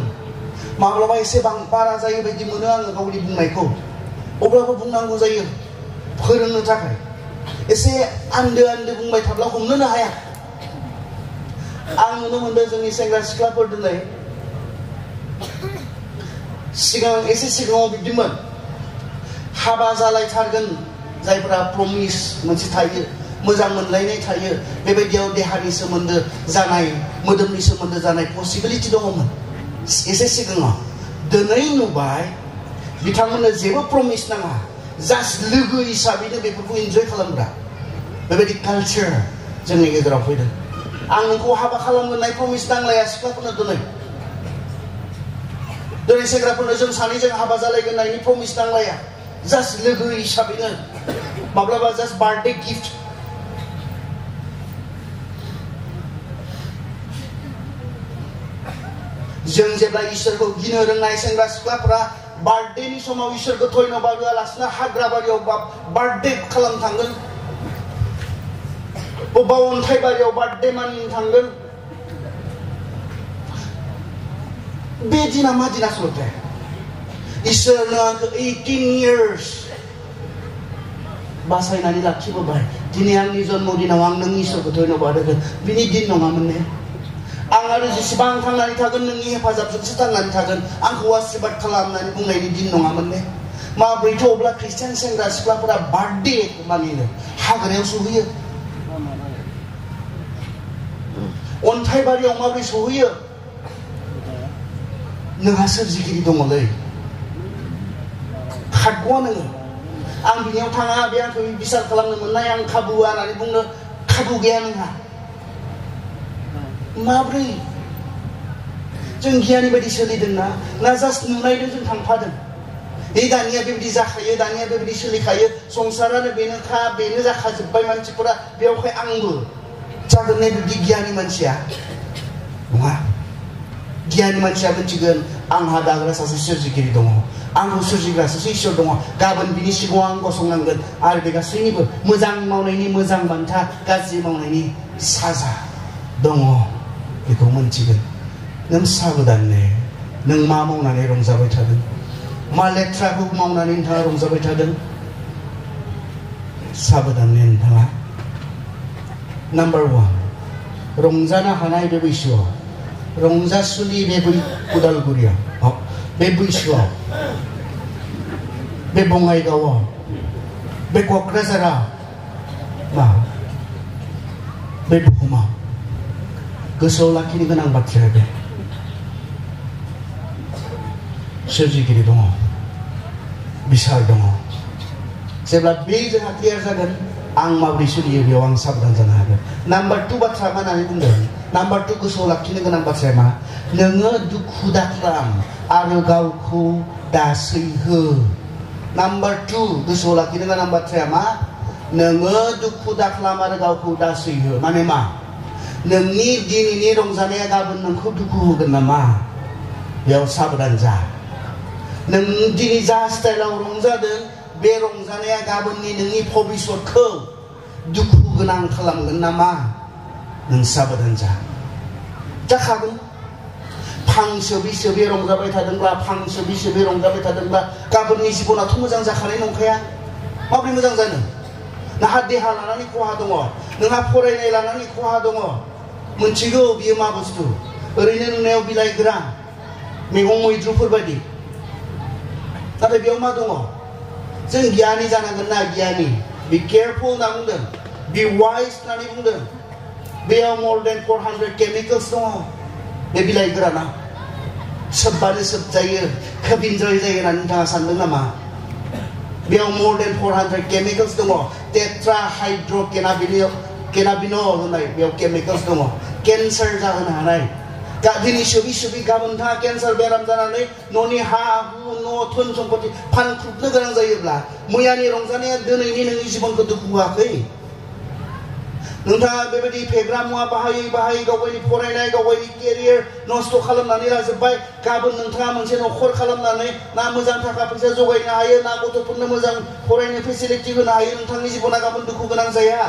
माब्लाबा एसे बारा जायो बायदि मोनो आङो गावनि बुंनायखौ अब्लाबो बुंनांगौ जायो फोरोंनो थाखाय एसे आन्दो बुंबाय थाब्ला हमनोनो हाया आं नुनो मोनदों जोंनि सेंग्रा सिख्लाफोर दिनै एसे सिगाङाव बिब्दिमोन हाबा जालायथारगोन जायफोरा प्रमिस मोनसे थायो मोजां मोनलायनाय थायो बेबायदियाव देहानि सोमोन्दो जानाय मोदोमनि सोमोन्दो जानाय पसिबिलिटि दङमोन एसे सिगाङाव दिनै नुबाय बिथांमोननो जेबो प्रमिस नाङा जास्ट लोगो हिसाबैनो बेफोरखौ इन्जय खालामग्रा बेबायदि कालचार जोंनि गेजेराव फैदों आं नोंखौ हाबा खालामगोननाय प्रमिस नांलाया सिख्लाफोरनो दिनै सेंग्राफोरनो जों सानैजों हाबा जालायगोननायनि प्रमिस नांलाया जास्ट लोगो हिसाबैनो माब्लाबा जास्ट बार्थडे गिफ्ट जों जेब्ला इसोरखौ गिनो रोंनाय सेंग्रा सिख्लाफोरा बार्थडेनि समाव इसोरखौ धन्यबाद होआलासिनो हाग्रा बारियाव बार्थडे खालामनो थांगोन बबेबा अन्थाइ बारियाव बार्थडे मानिनो थांगोन बे दिना मा दिन आसलथे इसोरनो आंखौ 18 years बासायनानै लाखिबोबाय दिनै आंनि जन्मदिनाव आं नों इसोरखौ धन्यबाद होगोन बिनि दिन नङामोन ने आं आरो जेसेबां थांनानै थागोन नोंनि हेफाजाबजोंसो थांनानै थागोन आंखौ आशीर्बाद खालामनानै बुंनायनि दिन नङामोन ने माब्रैथ' अब्ला ख्रिस्टियान सेंग्रा सिख्लाफोरा बार्थडे मानिनो हाग्रायाव सहैयो अन्थाइबारियाव माब्रै सहैयो नोंहा सोरजिगिरि दङलै खादग'आ नोङो आं बिनियाव थाङा बे आंखौ बिसार खालामनो मोननाय आं खाबु होआ होननानै बुंनो खाबु गैया नोंहा माब्रै जों गियानि बायदि सोलिदोंना ना जास्ट नुनायजों जों थांफादों दानिया बेबायदि जाखायो दानिया बेबायदि सोलिखायो संसारानो बेनोखा बेनो जाखाजोब्बाय मानसिफोरा बेयावहाय आंबो जागोन ने बिदि गियानि मानसिया नङा गियानि मानसिया मिथिगोन आंहा दाग्रा सासे सोरजिगिरि दङ आंखौ सोरजिग्रा सासे इसोर दङ गाबोन बिनि सिगाङाव आं गसंनांगोन आरो बे गासैनिबो मोजां मावनायनि मोजां बान्था गाज्रि मावनायनि साजा दङ बेखौ मिथिगोन नों साबधान ने नों मा मावनानै रंजाबाय थादों मा लेथ्राखौ मावनानै नोंथाङा रंजाबाय थादों साबधान ने नोंथाङा नाम्बार 1 रंजानो हानाय बे बैसोआव रंजासुलि बे उदालगुरियाव बे बैसोआव बे बङाइगावआव बे क'क्राझाराव मा बे बुहुमाव गोसोआव लाखिनो गोनां बाथ्राया बे सोरजिगिरि दङ बिसार दङ जेब्ला बे जोंहा क्लियार जागोन आं माबोरै सोलियो बेयाव आं साबधान जानो हागोन नाम्बार 2 बाथ्रा मा होननानै बुंदों नाम्बार 2 गोसोआव लाखिनो गोनां बाथ्राया मा नोङो दुखु दाख्लाम आरो गावखौ दासैहो नाम्बार 2 गोसोआव लाखिनो गोनां बाथ्राया मा नोङो दुखु दाख्लाम आरो गावखौ दासैहो माने मा नोंनि दिनैनि रंजानाया गाबोन नोंखौ दुखु होगोन नामा बेयाव साबधान जा नों दिनै जा स्टाइलाव रंजादों बे रंजानाया गाबोननि नोंनि भबिष्यतखौ दुखु गोनां खालामगोन नामा नों साबधान जा जाखागोन फांसो बिसोबे रंजाबाय थादोंब्ला फांसो बिसोबे रंजाबाय थादोंब्ला गाबोननि जिबनाथ' मोजां जाखानाय नंखाया माबोरै मोजां जानो नोंहा देहा लानानै खहा दङ नोंहा फरायनाय लानानै खहा दङ मोनथिगौ बियो मा बुस्थु ओरैनो नुनायाव बिलाइ गोरान मैगं मैद्रुफोर बायदि नाथाय बेयाव मा दङ जों गियानि जानांगोन ना गियानि बि केयारफुल होनना बुंदों बि वाइज होननानै बुंदों बेयाव more than 400 केमिकेल्स दङ बे बिलाइ गोराना सोबबानो सोबजायो खोब इन्जय जायो होननानै नोंथाङा सानदों नामा बेयाव more than 400 केमिकेल्स दङ टेट्रा हाइड्र केनाबिनल होननाय बेयाव केमिकेल्स दङ केन्सार जाहोनो हानाय दिनै सोबि सोबि गाबोन नोंथाङा केन्सार बेराम जानानै न'नि हा हु न' धोन सम्पति फानख्रुबनो गोनां जायोब्ला मैयानि रंजानाया दिनैनि नोंनि जिबनखौ दुखु होआखै नोंथाङा बेबायदि फेग्रा मुवा बाहायै बाहायै गावगायनि फरायनाय गावगायनि केरियार नस्थ' खालामनानै लाजोब्बाय गाबोन नोंथाङा मोनसे न'खर खालामनानै ना मोजां थाखा फैसा जगायनो हायो ना गथ'फोरनो मोजां फरायनो फेसिलिटि होनो हायो नोंथांनि जिबना गाबोन दुखु गोनां जाया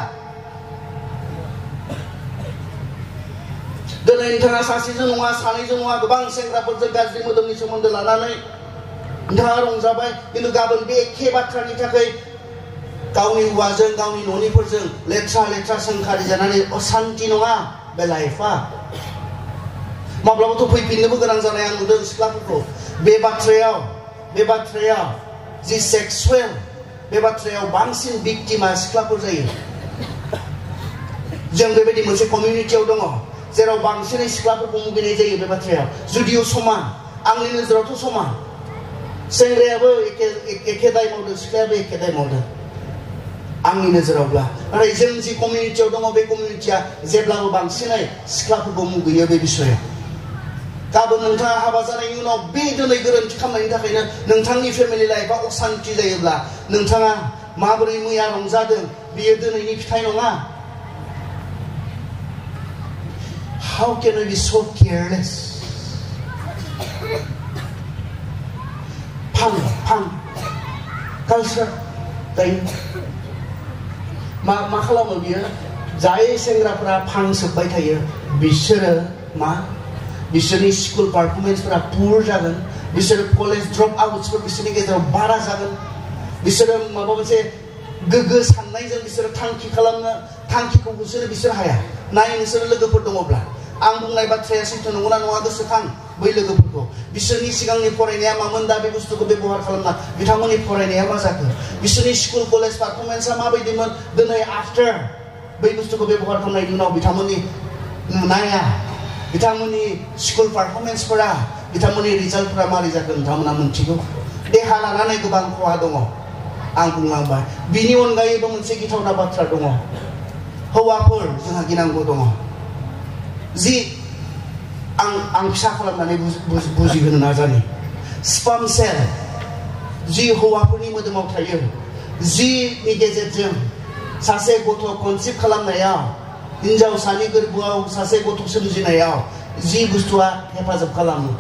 दिनै नोंथाङा सासेजों नङा सानैजों नङा गोबां सेंग्राफोरजों गाज्रि मोदोमनि सोमोन्दो लानानै नोंथाङा रंजाबाय खिन्थु गाबोन बे एखे बाथ्रानि थाखाय गावनि हौवाजों गावनि न'निफोरजों लेथ्रा लेथ्रा सोंखारि जानानै असान्ति नङा बे लाइफआ माब्लाबाथ' फैफिननोबो गोनां जानाय आं नुदों सिख्लाफोरखौ बे बाथ्रायाव जि सेक्सुवेल बे बाथ्रायाव बांसिन भिक्टिमा सिख्लाफोर जायो जों बेबायदि मोनसे कमिउनिटियाव दङ जेराव बांसिनै सिख्लाफोरखौ मुगैनाय जायो बे बाथ्रायाव जुदिअ समान आंनि नोजोरावथ' समान सेंग्रायाबो एखे दाय मावदों सिख्लायाबो एखे दाय मावदों आंनि नोजोरावब्ला नाथाय जों जि कमिउनिटियाव दङ बे कमिउनिटिया जेब्लाबो बांसिनै सिख्लाफोरखौ मुगैयो बे बिसयाव गाबोन नोंथाङा हाबा जानायनि उनाव बे दिनै गोरोन्थि खालामनायनि थाखायनो नोंथांनि फेमिलि लाइफआ असान्ति जायोब्ला नोंथाङा माबोरै मैया रंजादों बेयो दिनैनि फिथाइ नङा How can we be so careless? Pang, culture, thing. मा खालामो बियो जाय सेंग्राफोरा फां सोबबाय थायो बिसोरो मा बिसोरनि स्कुल पारफरमेन्सफोरा पुर जागोन बिसोरो कलेज ड्रप आउट्सफोर बिसोरनि गेजेराव बारा जागोन बिसोरो माबा मोनसे गोग्गो साननायजों बिसोरो थांखि खालामनो थांखिखौ बिसोर हाया नाय नोंसोर लोगोफोर दङब्ला आं बुंनाय बाथ्राया सैथो नंगौना नङा गोसोखां बै लोगोफोरखौ बिसोरनि सिगांनि फरायनाया मामोन दा बे बुस्थुखौ बेबहार खालामना बिथांमोननि फरायनाया मा जाखो बिसोरनि स्कुल कलेज पारफरमेन्सआ माबायदिमोन दिनै आफ्टार बै बुस्थुखौ बेबहार खालामनायनि उनाव बिथांमोननि नुनाया बिथांमोननि स्कुल पारफरमेन्सफोरा बिथांमोननि रिजाल्टफोरा मारै जागोन नोंथांमोना मिथिगौ देहा लानानै गोबां खहा दङ आं बुंलांबाय बिनि अनगायैबो मोनसे गिथावना बाथ्रा दङ हौवाफोर जोंहा गिनांगौ दङ जि आं फिसा खालामनानै बुजिहोनो नाजानि स्पार्म सेल जि हौवाफोरनि मोदोमाव थायो जिनि गेजेरजों सासे गथ' कनसिभ खालामनायाव हिनजावसानि गोरबोआव सासे गथ' सोमजिनायाव जि बुस्थुआ हेफाजाब खालामो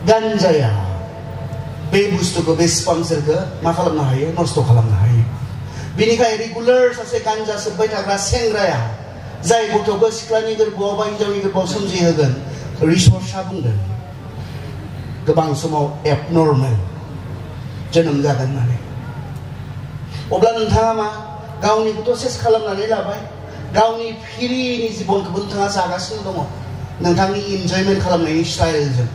गान्जाया बे बुस्थुखौ बे स्पार्म सेलखौ मा खालामनो हायो नस्थ' खालामनो हायो बेनिखायनो रेगुलार सासे गान्जा सोबबाय थाग्रा सेंग्राया जाय गथ'खौ सिख्लानि गोरबोआव बा हिनजावनि गोरबोआव सोमजिहोगोन रिसर्चआ बुंदों गोबां समाव एबनर्मेल जोनोम जागोन होननानै अब्ला नोंथाङा मा गावनिखौथ' सेस खालामनानै लाबाय गावनि फिरिनि जिबनखौबो नोंथाङा जागासिनो दङ नोंथांनि इन्जयमेन्ट खालामनायनि स्टाइलजों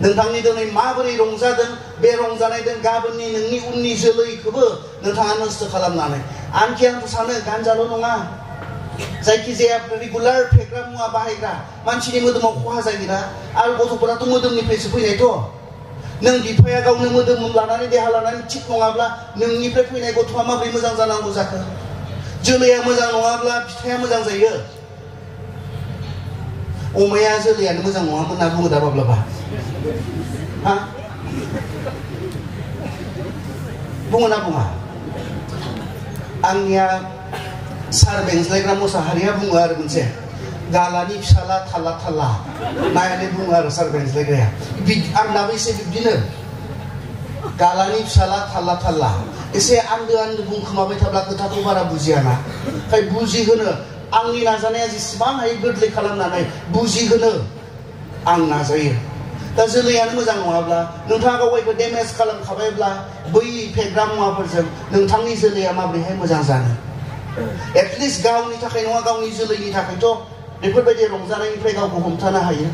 नोंथांनि दिनै माबोरै रंजादों बे रंजानायजों गाबोननि नोंनि उननि जोलैखौबो नोंथाङा नस्थ' खालामनानै आंखि आंथ' सानो गान्जाल' नङा जायखिजाया रेगुलार फेग्रा मुवा बाहायग्रा मानसिनि मोदोमाव खहा जायोना आरो गथ'फोराथ' मोदोमनिफ्रायसो फैनायथ' नों बिफाया गावनो मोदोम लानानै देहा लानानै थिग नङाब्ला नोंनिफ्राय फैनाय गथ'आ माबोरै मोजां जानांगौ जाखो जोलैया मोजां नङाब्ला फिथाइया मोजां जायो अमाया जोलैयानो मोजां नङामोन होनना बुङो दा माब्लाबा हा बुङो ना बुङा आंनिया सार बेंज्लायग्रा मोसाहारिया बुङो आरो मोनसे गालानि फिसाला थाला थाला नायनानै बुङो आरो सार बेंज्लायग्राया आंनाबो एसे बिब्दिनो गालानि फिसाला थाला थाला एसे आन्दो आन्दो बुंखोमाबाय थाब्ला खोथाखौ बारा बुजियाना ओमफ्राय बुजिहोनो आंनि नाजानाया जेसेबां हायो गोरलै खालामनानै बुजिहोनो आं नाजायो दा जोलैयानो मोजां नङाब्ला नोंथाङा गावखौ डेमेज खालामखाबायब्ला बै फेग्रा मुवाफोरजों नोंथांनि जोलैया माबोरैहाय मोजां जानो एटलिस्ट गावनि थाखाय नङा गावनि जोलैनि थाखायथ' बेफोरबायदि रंजानायनिफ्राय गावखौ हमथानो हायो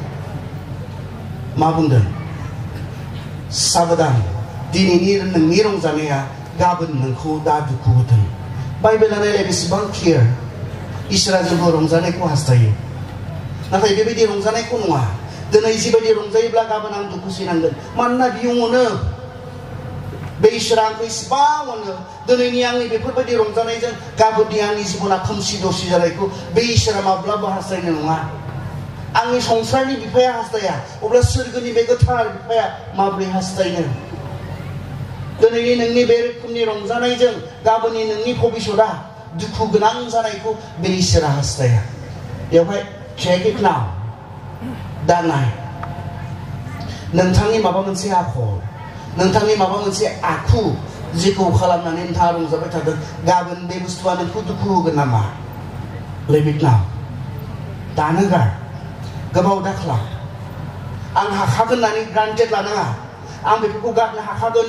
मा बुंदों साबधान दिनैनि नोंनि रंजानाया गाबोन नोंखौ दा दुखु होथों बाइबेला नायलाय बेसेबां क्लियार इसोरा जोंखौ रंजानायखौ हास्थायो नाथाय बेबायदि रंजानायखौ नङा दिनै जिबायदि रंजायोब्ला गाबोन आं दुखु सैनांगोन मानोना बियो अनो बे इसोरा आंखौ इसेबां अनो दिनैनि आंनि बेफोरबायदि रंजानायजों गाबोननि आंनि जिबना खोमसि दरसि जानायखौ बे इसोरा माब्लाबा हास्थायनाय नङा आंनि संसारनि बिफाया हास्थाया अब्ला सोरगोनि बे गोथार बिफाया माबोरै हास्थायनो दिनैनि नोंनि बे रोखोमनि रंजानायजों गाबोननि नोंनि भबिष्यतआ दुखु गोनां जानायखौ बे इसोरा हास्थाया बेवहाय check it now दा नाय नोंथांनि माबा मोनसे आखल नोंथांनि माबा मोनसे आखु जेखौ खालामनानै नोंथाङा रंजाबाय थादों गाबोन बे बुस्थुआ नोंखौ दुखु होगोन नामा leave it now दानो गार गोबाव दाख्ला आं हाखागोन होननानै ग्रान्टेड लानाङा आं बेफोरखौ गारनो हाखागोन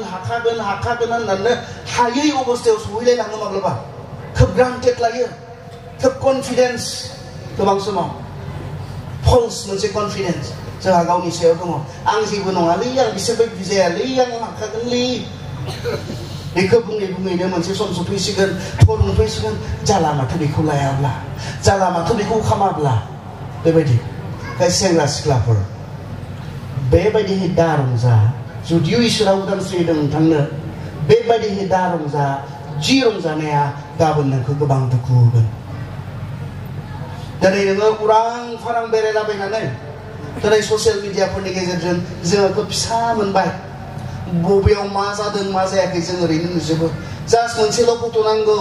होननानै हायै अबस्थायाव सहैलायलाङो माब्लाबा खोब ग्रान्टेड लायो खोब कनफिडेन्स गोबां समाव फल्स मोनसे कनफिडेन्स जोंहा गावनि सायाव दङ आं जेबो नङालै आं बिसोरबायदि जायालै आं हाखागोनलै बेखौ बुङैनो मोनसे सम सफैसिगोन थर नुफैसिगोन जाला माथो बेखौ लायाब्ला जाला माथो बेखौ खामाब्ला बेबायदि सेंग्रा सिख्लाफोर बेबायदिहै दा रंजा जुदियो इसोरा उदांस्रि होदों नोंथांनो बेबायदिहै दा रंजा जि रंजानाया गाबोन नोंखौ गोबां दुखु होगोन दिनै नोङो उरां फारां बेरायलाबायनानै दिनै ससियेल मिडियाफोरनि गेजेरजों जोङो फिसा मोनबाय बबेयाव मा जादों मा जायाखै जों ओरैनो नुजोबो जास्ट मोनसेल' फट' नांगौ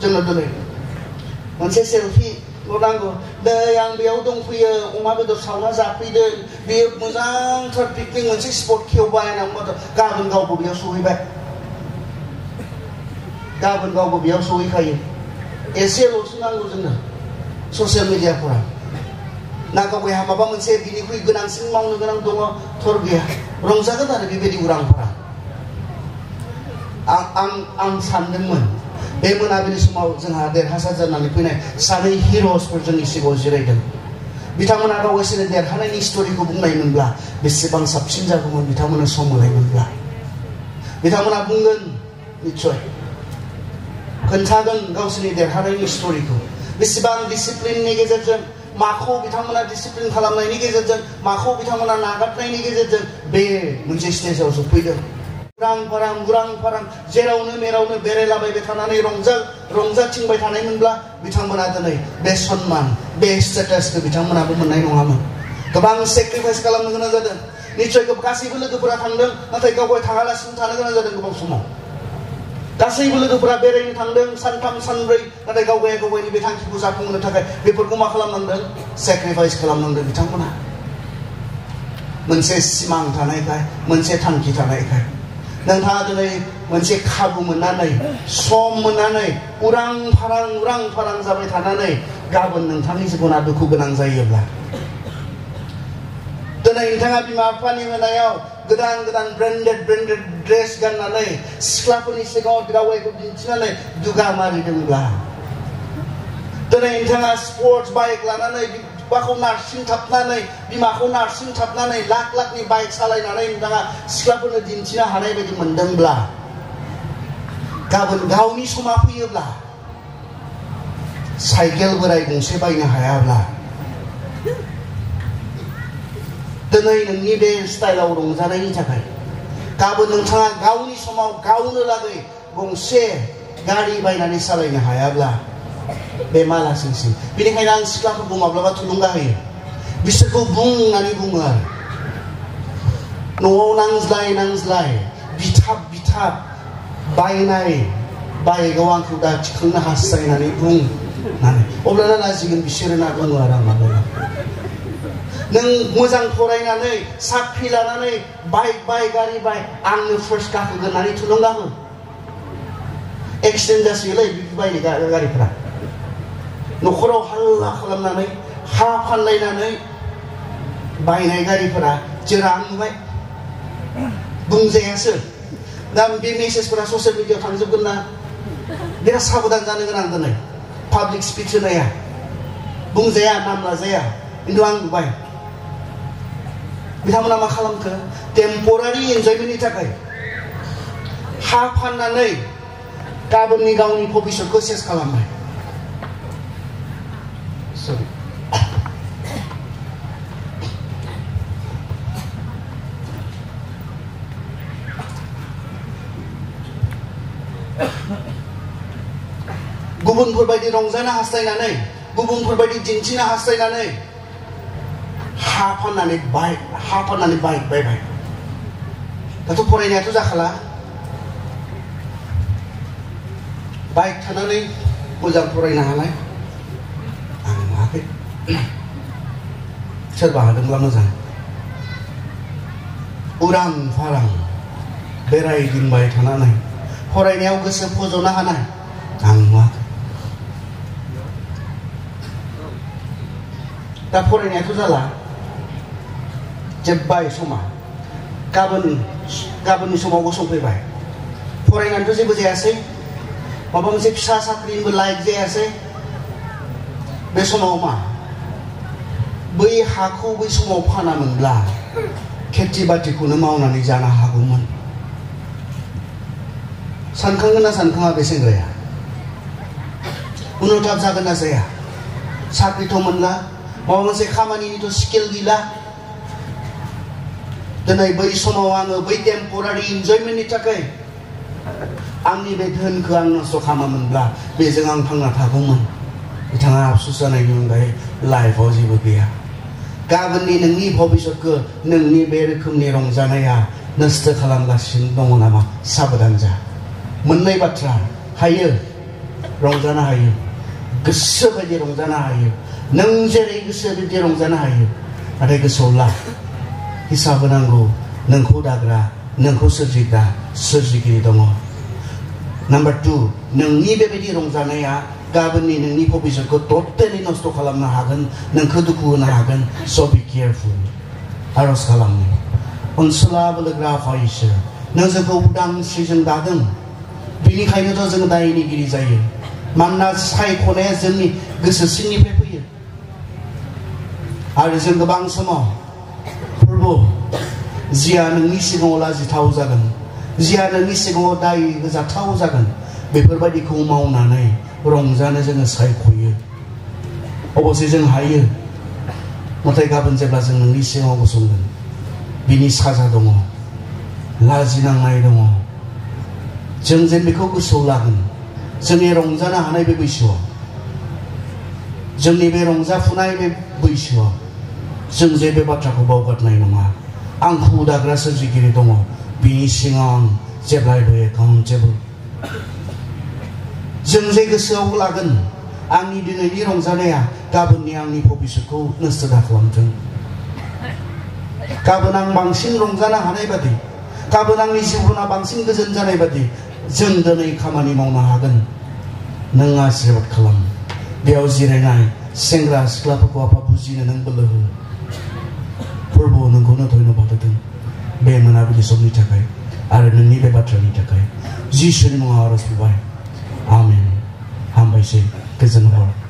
जोंनो दिनै मोनसे सेल्फि नांगौ दै आं बेयाव दंफैयो अमा बेदर सावना जाफैदों बेयो मोजांथार पिकनिक मोनसे स्पट खेवबाय होनना गाबोन गावबो बेयाव सहैबाय गाबोन गावबो बेयाव सहैखायो एसेल'सो नांगौ जोंनो ससियेल मिडियाफोरा ना गावहा माबा मोनसे बिनिख्रुइ गोनांसिन मावनो गोनां दङ थर गैया रंजागोन आरो बेबायदि उरांफोरा आं सानदोंमोन बे मोनाबिलि समाव जोंहा देरहासार जानानै फैनाय सानै हिर'सफोर जोंनि सिगाङाव जिरायदों बिथांमोना गावसोरनि देरहानायनि स्ट'रिखौ बुंनायमोनब्ला बेसेबां साबसिन जागौमोन बिथांमोना सम मोननायमोनब्ला बिथांमोना बुंगोन निश्चय खोन्थागोन गावसोरनि देरहानायनि स्ट'रिखौ बेसेबां डिसिप्लिननि गेजेरजों माखौ बिथांमोना डिसिप्लिन खालामनायनि गेजेरजों माखौ बिथांमोना नागारनायनि गेजेरजों बे मोनसे स्टेजाव सफैदों उरां फारां जेरावनो मेरावनो बेरायलाबायबाय थानानै रंजाथिंबाय थानायमोनब्ला बिथांमोना दिनै बे सन्मान बे स्टेटासखौ बिथांमोनाबो मोननाय नङामोन गोबां सेक्रिफाइस खालामनो गोनां जादों निश्चय गासैबो लोगोफोरा थांदों नाथाय गावगाय थाङालासिनो थानो गोनां जादों गोबां समाव गासैबो लोगोफोरा बेरायनो थांदों सानथाम सानब्रै नाथाय गावगायनि बे थांखिखौ जाफुंहोनो थाखाय बेफोरखौ मा खालामनांदों सेक्रिफाइस खालामनांदों बिथांमोना मोनसे सिमां थानायखाय मोनसे थांखि थानायखाय नोंथाङा दिनै मोनसे खाबु मोननानै सम मोननानै उरां फारां जाबाय थानानै गाबोन नोंथांनि जिबना दुखु गोनां जायोब्ला दिनै नोंथाङा बिमा बिफानि होनायाव गोदान ब्रेन्डेड ड्रेस गाननानै सिख्लाफोरनि सिगाङाव गावगायखौ दिन्थिनानै दुगा मारिदोंब्ला दिनै नोंथाङा स्पर्ट्स बाइक लानानै बिफाखौ बिमाखौ नारसिनथाबनानै लाखनि बाइक सालायनानै नोंथाङा सिख्लाफोरनो दिन्थिनो हानाय बायदि मोनदोंब्ला गाबोन गावनि समा फैयोब्ला साइकेल बोराय गंसे बायनो हायाब्ला दिनै नोंनि बे स्टाइलाव रंजानायनि थाखाय गाबोन नोंथाङा गावनि समाव गावनो लागै गंसे गारि बायनानै सालायनो हायाब्ला बे मा लासिंसिं बेनिखायनो आं सिख्लाफोरखौ माब्लाबा थुलुंगा होयो बिसोरखौ बुंनानै बुङो आरो न'आव नांज्लाय बिथाब बायनाय बाइकआव आंखौ दा थिखांनो हास्थायनानै बुंनानै अब्लाना लाजिगोन बिसोरो ना बुङो आरो आं माब्लाबा नों मोजां फरायनानै साख्रि लानानै बाइक गारि बाय आंनो फार्स्ट गाखोगोन होननानै थुलुंगा हो एक्सिडेन्ट जासिगोनलै बायनाय गारिफोरा न'खराव हाल्ला खालामनानै हा फानलायनानै बायनाय गारिफोरा जेरा आं नुबाय बुंजायासो दा बे मेसेजफोरा ससियेल मिडियायाव थांजोबगोन ना बिराद साबधान जानो गोनां दिनै पाब्लिक स्पिच होनाया बुंजाया नाम लाजाया खिन्थु आं नुबाय बिथांमोना मा खालामखो टेम्परारि एन्जयमेन्टनि थाखाय हा फाननानै गाबोननि गावनि भबिष्यतखौ सेस खालामबाय गुबुनफोरबायदि रंजानो हास्थायनानै गुबुनफोरबायदि दिन्थिनो हास्थायनानै हा फाननानै बाइक बायबाय दाथ' फरायनायाथ' जाखाला बाइक थानानै मोजां फरायनो हानाय आं नुवाखै सोरबा हादोंब्ला मोजां उरां फारां बेरायदिंबाय थानानै फरायनायाव गोसो फज'नो हानाय आं नुवाखै दा फरायनायाथ' जाला जोब्बाय समा गाबोननि समावबो सम फैबाय फरायनानैथ' जेबो जायासै माबा मोनसे फिसा साख्रिनिबो लायक जायासै बे समाव मा बै हाखौ बै समाव फानामोनब्ला खेथि बाथिखौनो मावनानै जानो हागौमोन सानखांगोन ना सानखाङा बे सेंग्राया उनथाब जागोन ना जाया साख्रिथ' मोनला माबा मोनसे खामानिनिथ' स्किल गैला दिनै बै समाव आङो बै टेम्परारि इन्जयमेन्टनि थाखाय आंनि बे धोनखौ आं नस्थ' खालामामोनब्ला बेजों आं थांना थागौमोन बिथाङा आफसुस जानायनि अनगायै लाइफआव जेबो गैया गाबोननि नोंनि भबिष्यतखौ नोंनि बे रोखोमनि रंजानाया नस्थ' खालामगासिनो दङ नामा साबधान जा मोननै बाथ्रा हायो रंजानो हायो गोसो बायदि रंजानो हायो नों जेरै गोसो बिदि रंजानो हायो नाथाय गोसोआव ला हिसाब होनांगौ नोंखौ दाग्रा नोंखौ सोरजिग्रा सोरजिगिरि दङ नाम्बार 2 नोंनि बेबायदि रंजानाया गाबोननि नोंनि भबिष्यतखौ टटेलि नस्थ' खालामनो हागोन नोंखौ दुखु होनो हागोन स' बि केयारफुल आरज खालामो अनसुला बोलोग्रा आफा इसोर नों जोंखौ उदांस्रिजों दादों बेनिखायनोथ' जों दायनिगिरि जायो मानोना सायख'नाया जोंनि गोसो सिंनिफ्राय फैयो आरो जों गोबां समाव प्रभु जिया नोंनि सिगाङाव लाजिथाव जागोन, जिया नोंनि सिगाङाव दाय गोजाथाव जागोन, बेफोरबायदिखौ मावनानै रंजानो जोङो सायख'यो। अबसे जों हायो, नाथाय गाबोन जेब्ला जों नोंनि सिगाङाव गसंगोन बिनि साजा दङ, लाजिनांनाय दङ। जों जेन बेखौ गोसोआव लागोन। जोंनि रंजानो हानाय बे बैसोआव, जोंनि बे रंजाफुनाय बे बैसोआव जों जे बे बाथ्राखौ बावगारनाय नङा। आंखौ उदाग्रा सोरजिगिरि दङ, बिनि सिगाङाव आं जेब्लायबो एकाउन्टेबोल। जों जे गोसोआव लागोन आंनि दिनैनि रंजानाया गाबोननि आंनि भबिष्यतखौ नस्थ' दा खालामथों। गाबोन आं बांसिन रंजानो हानाय बादि, गाबोन आंनि जिबना बांसिन गोजोन जानाय बादि जों दिनै खामानि मावनो हागोन। नों आशीर्बाद खालाम। बेयाव जिरायनाय सेंग्रा सिख्लाफोरखौ आफा बुजिनो नों बोलो हो। प्रभु नोंखौनो धन्यबाद होदों बे मोनाबिलि समनि थाखाय आरो नोंनि बे बाथ्रानि थाखाय। जिसुनि मुङाव आरज बिबाय। आमेन। हामबायसै। गोजोन हर।